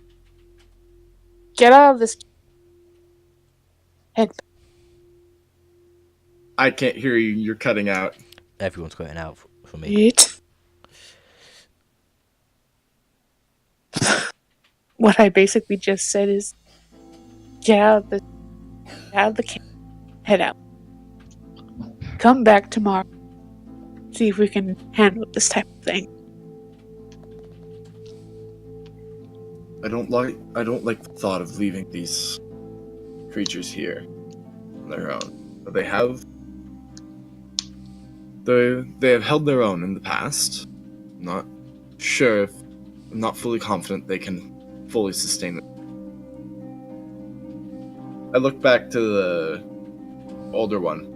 Get out of this. Head I can't hear you, you're cutting out. Everyone's cutting out for me. eat. What I basically just said is get out of the camp. Head out. Come back tomorrow. See if we can handle this type of thing. I don't like the thought of leaving these creatures here on their own. But they have held their own in the past. I'm not sure if I'm not fully confident they can fully sustain it. I look back to the older one.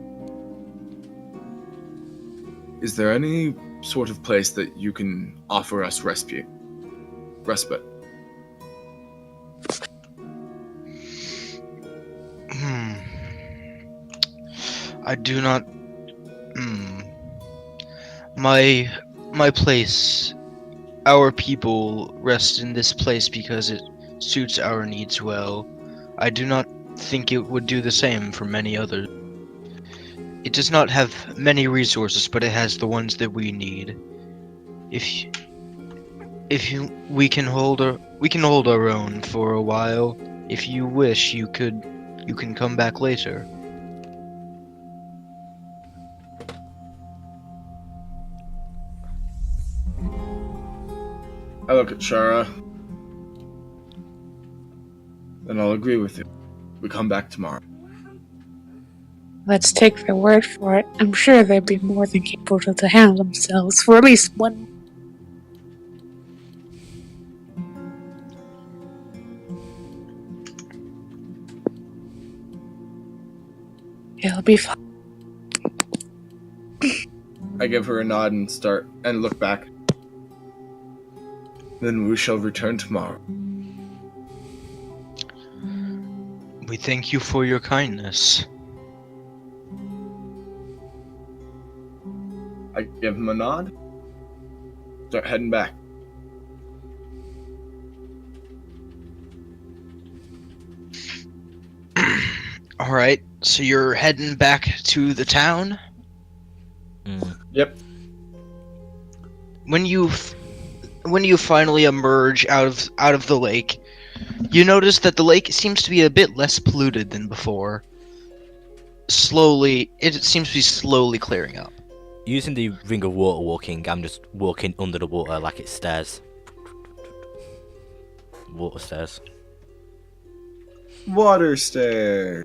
Is there any sort of place that you can offer us respite? I do not. My place. Our people rest in this place because it suits our needs well. I do not think it would do the same for many others. It does not have many resources, but it has the ones that we need. We can hold our own for a while. If you wish, you can come back later. I look at Shara, and I'll agree with you. We come back tomorrow. Let's take their word for it. I'm sure they'd be more than capable to handle themselves for at least one. It'll be fine. I give her a nod and look back. Then we shall return tomorrow. We thank you for your kindness. I give him a nod. Start heading back. Alright, so you're heading back to the town? Yep. When you finally emerge out of the lake, you notice that the lake seems to be a bit less polluted than before. It seems to be slowly clearing up. Using the ring of water walking, I'm just walking under the water like it's stairs. Water stairs. Water stare.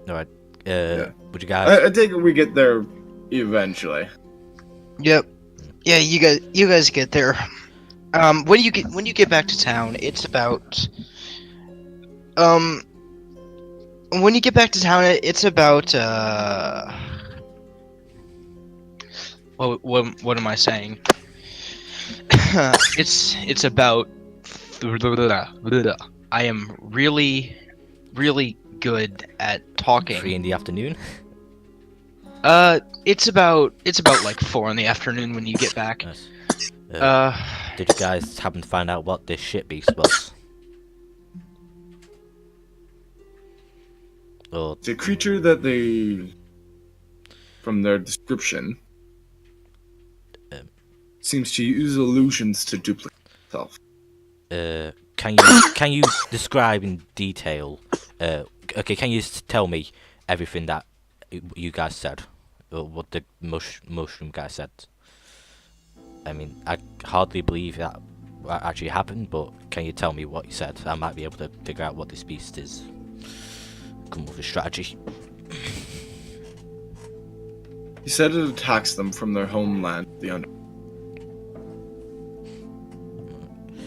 Alright, Yeah. would you guys... I think we get there eventually. Yep. Yeah, you guys get there. When you get back to town, it's about when you get back to town, it's about what am I saying? It's about I am really good at talking. 3 in the afternoon. It's about like 4 in the afternoon when you get back. Nice. Uh, Did you guys happen to find out what this shit beast was? Or It's a creature that they, from their description, seems to use illusions to duplicate itself. can you describe in detail? Okay, can you tell me everything that you guys said, or what the mushroom guy said? I mean, I hardly believe that actually happened, but can you tell me what you said? I might be able to figure out what this beast is. Come up with a strategy. He said it attacks them from their homeland, the under.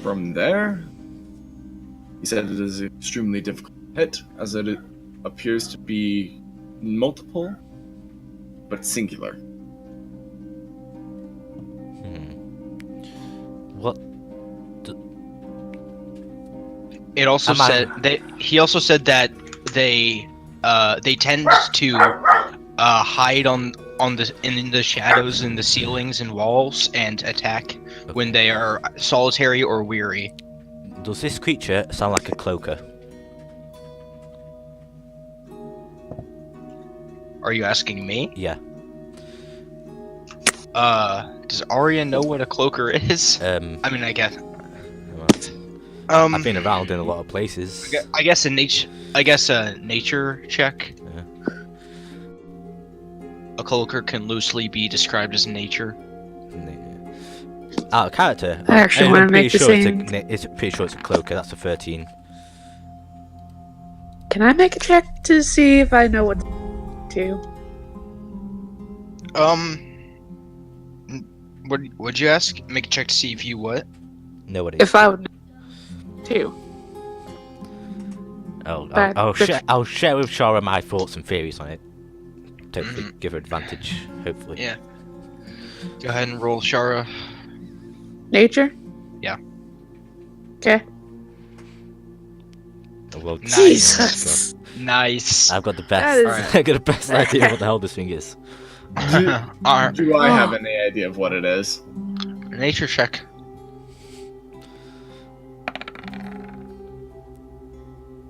From there, he said it is extremely difficult to hit, as it appears to be multiple, but singular. What? it also Am I- said he also said that they tend to hide in the shadows in the ceilings and walls and attack when they are solitary or weary. Does this creature sound like a cloaker? Are you asking me? Yeah. Does Arya know what a cloaker is? I mean, I guess. I've been around in a lot of places. I guess a nature check. Yeah. A cloaker can loosely be described as nature. Out of character. I actually I'm wanna pretty make the sure same- it's pretty sure it's a cloaker. That's a 13. Can I make a check to see if I know what to do? What'd you ask? Make a check to see if you what? No, what it is. If I would know too. But I'll share with Shara my thoughts and theories on it. Hopefully, give her advantage. Hopefully. Yeah. Go ahead and roll, Shara. Nature? Yeah. Okay. Oh, well, Nice. Jesus. Nice. I've got the That best. is- Alright. I got the best idea what the hell this thing is. Alright. Do I have any idea of what it is? Nature check.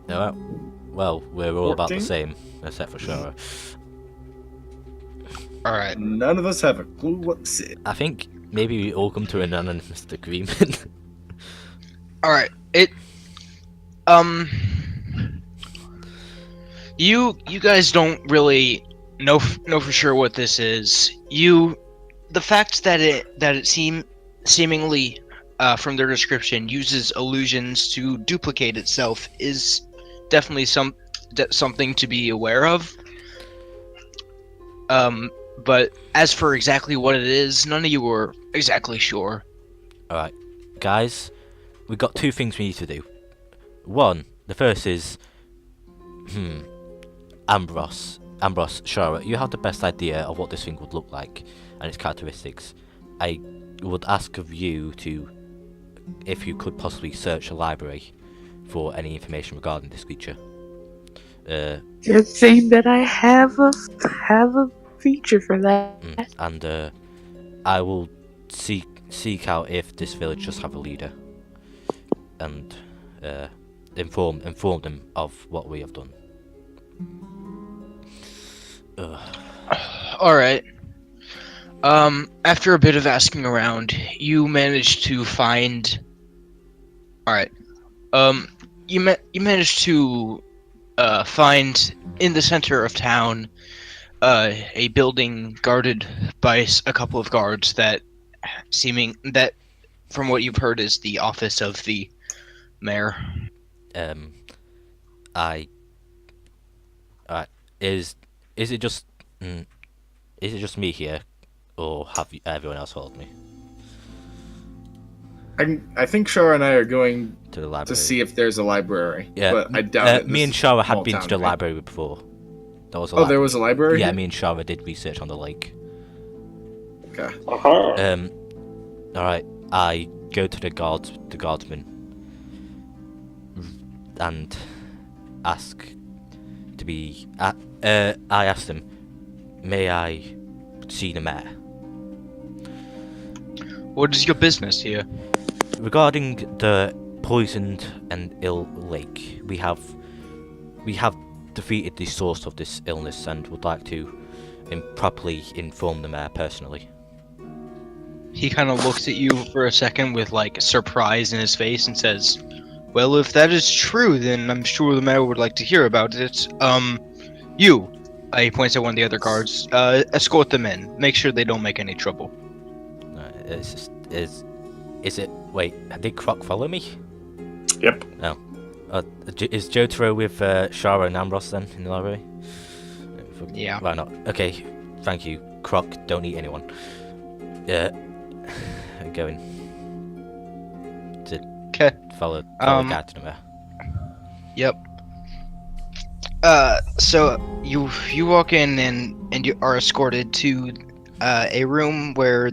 Alright. Well, we're all about the 14? same, except for Shara. Alright. None of us have a clue what this is. I think maybe we all come to an unanimous agreement. Alright. You guys don't really know for sure what this is. The fact that it seemingly from their description uses illusions to duplicate itself is definitely something to be aware of. But as for exactly what it is, none of you were exactly sure. Alright, guys, we've got two things we need to do. One, the first is, Ambrose, Shara, you have the best idea of what this thing would look like and its characteristics. I would ask of you to, if you could possibly search a library for any information regarding this creature. Good thing that I have a feature for that. And I will seek out if this village does have a leader, and inform them of what we have done. Alright. After a bit of asking around, you managed to find. Alright. You managed to find in the center of town a building guarded by a couple of guards that from what you've heard is the office of the mayor. Is it just me here, or have everyone else followed me I think Shara and I are going to the library? to see if there's a library. Yeah, But I doubt it. me This and is Shara a had small been to town, the right? library before. There was a Oh, there was a library? Yeah, here? me and Shara did research on the lake. Okay. Alright, I go to the guardsman and ask, to be. I asked him, "May I see the mayor?" What is your business here? Regarding the poisoned and ill lake, we have defeated the source of this illness and would like to properly inform the mayor personally. He kind of looks at you for a second with like surprise in his face and says, "Well, if that is true, then I'm sure the mayor would like to hear about it. You," he points at one of the other guards, escort them in. Make sure they don't make any trouble. Is it? Wait, did Croc follow me? Yep. No. Is Jotaro with Shara and Ambrose then in the library? Yeah. Why not? Okay, thank you. Croc, don't eat anyone. Going to follow the guy to the mayor. Yep. So you walk in and you are escorted to a room where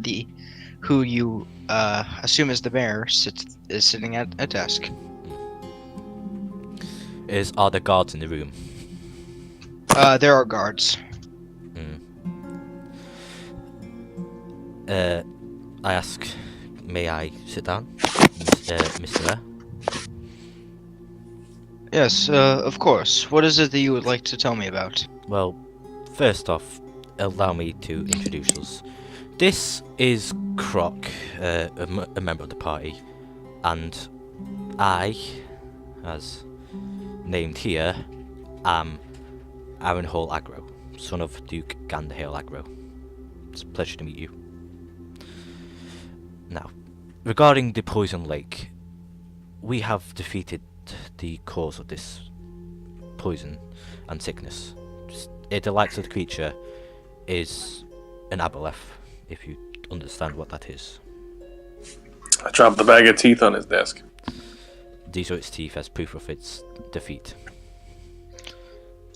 who you assume is the mayor is sitting at a desk. Are there guards in the room? There are guards. I ask, may I sit down, Mr. Mayor? Yes, of course. What is it that you would like to tell me about? Well, first off, allow me to introduce us. This is Croc, a member of the party, and I, as named here, am Aaron Hall Agro, son of Duke Ganderhill Agro. It's a pleasure to meet you. Now, regarding the poison lake, we have defeated the cause of this poison and sickness. The likes of the creature is an Aboleth, if you understand what that is. I dropped the bag of teeth on his desk. These are its teeth as proof of its defeat.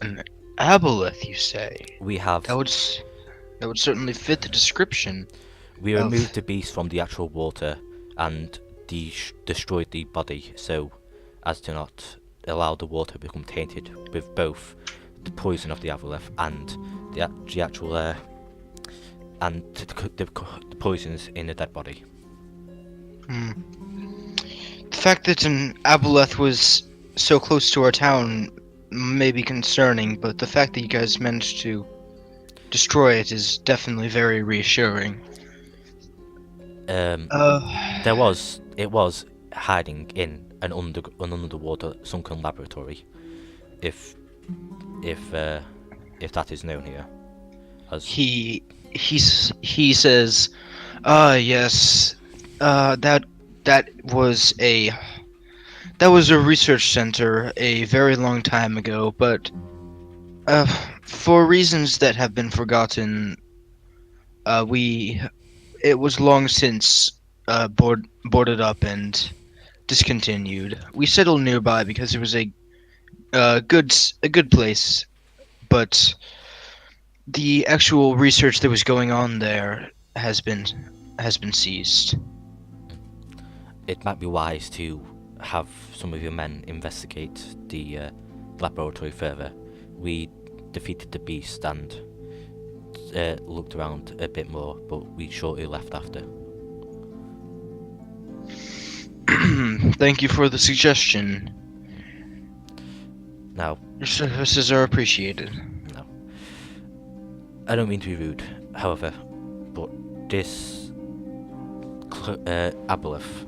An Aboleth, you say? We have. That would certainly fit the description. We removed the beast from the actual water and destroyed the body so as to not allow the water to become tainted with both the poison of the Aboleth and the actual and the poisons in the dead body. The fact that an Aboleth was so close to our town may be concerning, but the fact that you guys managed to destroy it is definitely very reassuring. It was hiding in an underwater sunken laboratory. If that is known here. As He says, yes, that was a research center a very long time ago, but for reasons that have been forgotten, it was long since boarded up and discontinued. We settled nearby because it was a good place, but the actual research that was going on there has been seized. it might be wise to have some of your men investigate the laboratory further. We defeated the beast and looked around a bit more, but we shortly left after. Thank you for the suggestion. Now, Your services are appreciated. no, I don't mean to be rude, however, but this Aboleth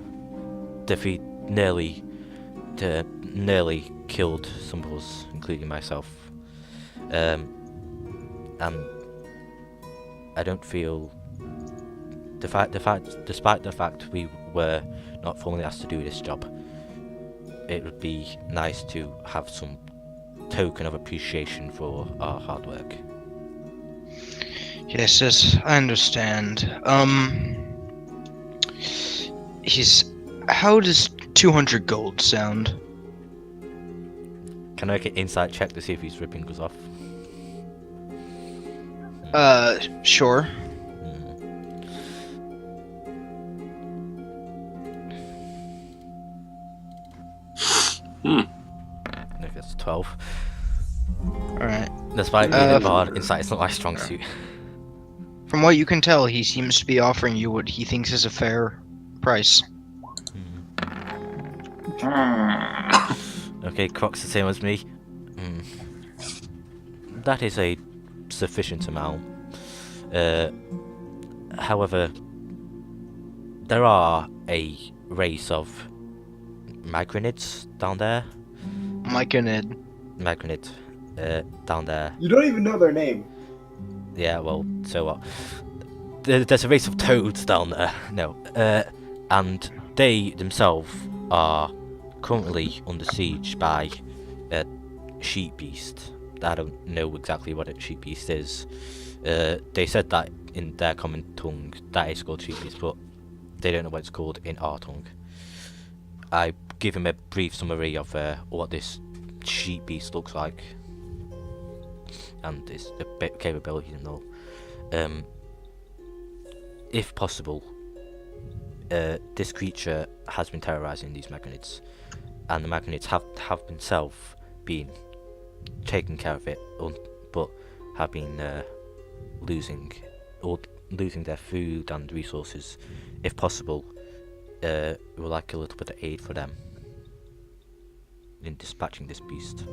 nearly killed some of us, including myself. And I don't feel despite the fact we were not formally asked to do this job, it would be nice to have some token of appreciation for our hard work. Yes, I understand. How does 200 gold sound? Can I make an insight check to see if he's ripping us off? Sure. I think that's 12. Alright. Despite being a bard, insight is not my strong suit. From what you can tell, he seems to be offering you what he thinks is a fair price. Okay, Croc's the same as me. That is a sufficient amount. However, there are a race of Magrinids down there. Myconid. Magrinid, down there. You don't even know their name. Yeah, well, so what? There's a race of toads down there. No, and they themselves are currently under siege by a sheep beast. I don't know exactly what a sheep beast is. They said that in their common tongue that is called sheep beast, but they don't know what it's called in our tongue. I give him a brief summary of what this sheep beast looks like and its capabilities and all. If possible, this creature has been terrorizing these Magrinids, and the Magrinids have themselves been taking care of it, but have been losing their food and resources. If possible, we would like a little bit of aid for them in dispatching this beast.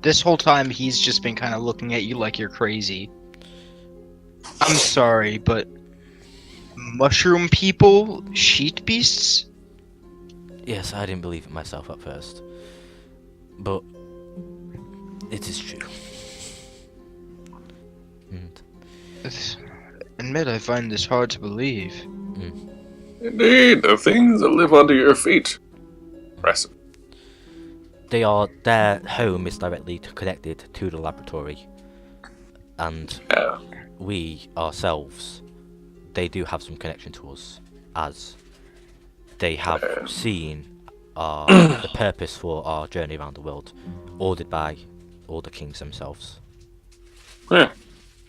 This whole time, he's just been kind of looking at you like you're crazy. I'm sorry, but mushroom people, sheet beasts? Yes, I didn't believe it myself at first, but it is true. Admit I find this hard to believe. Indeed, the things that live under your feet. Impressive. Their home is directly connected to the laboratory, and Yeah. we ourselves, they do have some connection to us, as they have seen the purpose for our journey around the world, ordered by all the kings themselves. Yeah.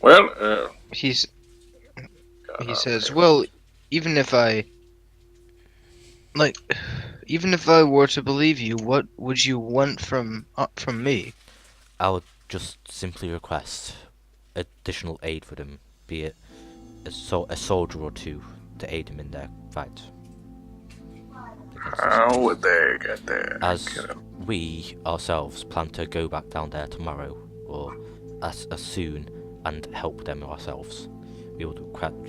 Well, He says, well, even if I were to believe you, what would you want from me? I would just simply request additional aid for them, be it a soldier or two, to aid them in their fight. how would they get there? As we ourselves plan to go back down there tomorrow, or as soon, and help them ourselves, we would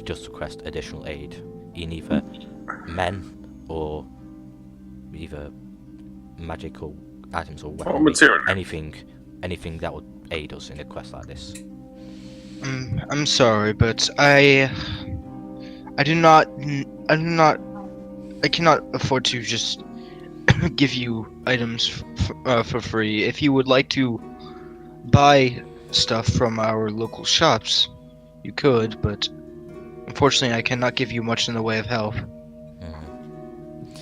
just request additional aid in either men or either magical items or weaponry, material. anything that would aid us in a quest like this. I'm sorry, but I cannot afford to just give you items for free. If you would like to buy stuff from our local shops, you could, but unfortunately I cannot give you much in the way of help.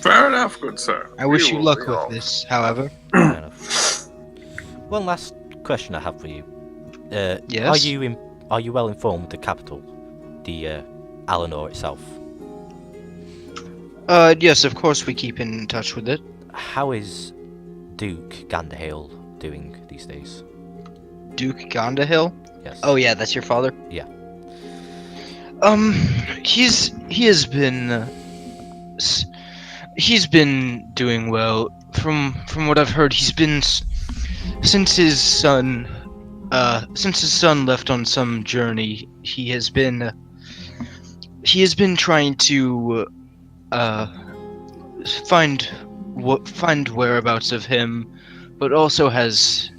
Fair enough, good sir. I wish We you will luck be with off. this, however. Fair enough. One last question I have for you. Yes? Are you well informed of the capital, the Alinor itself? Yes, of course we keep in touch with it. How is Duke Ganderhill doing these days? Duke Gondahill? Yes. Oh yeah, that's your father? Yeah. He's been doing well. From what I've heard, he's been since his son left on some journey. He has been trying to find whereabouts of him, but also has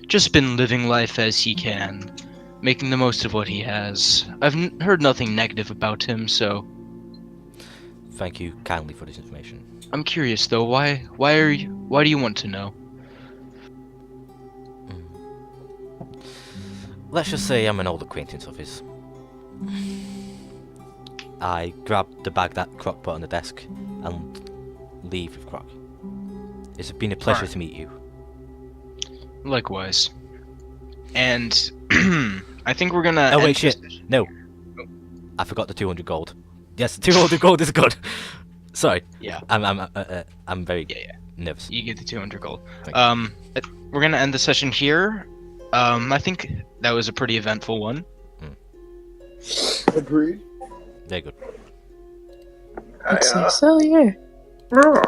just been living life as he can, making the most of what he has. I've heard nothing negative about him, so Thank you kindly for this information. I'm curious though. Why do you want to know? Let's just say I'm an old acquaintance of his. I grab the bag that Croc put on the desk and leave with Croc. It's been a pleasure to meet you. Likewise. And I think we're gonna. Oh wait, end shit! this- No, I forgot the 200 gold. Yes, 200 gold is good. Sorry, Yeah. I'm very Yeah. nervous. You get the 200 gold. Thank I we're gonna end the session here. I think that was a pretty eventful one. Agreed. They're good. I'd say so, yeah. Yeah.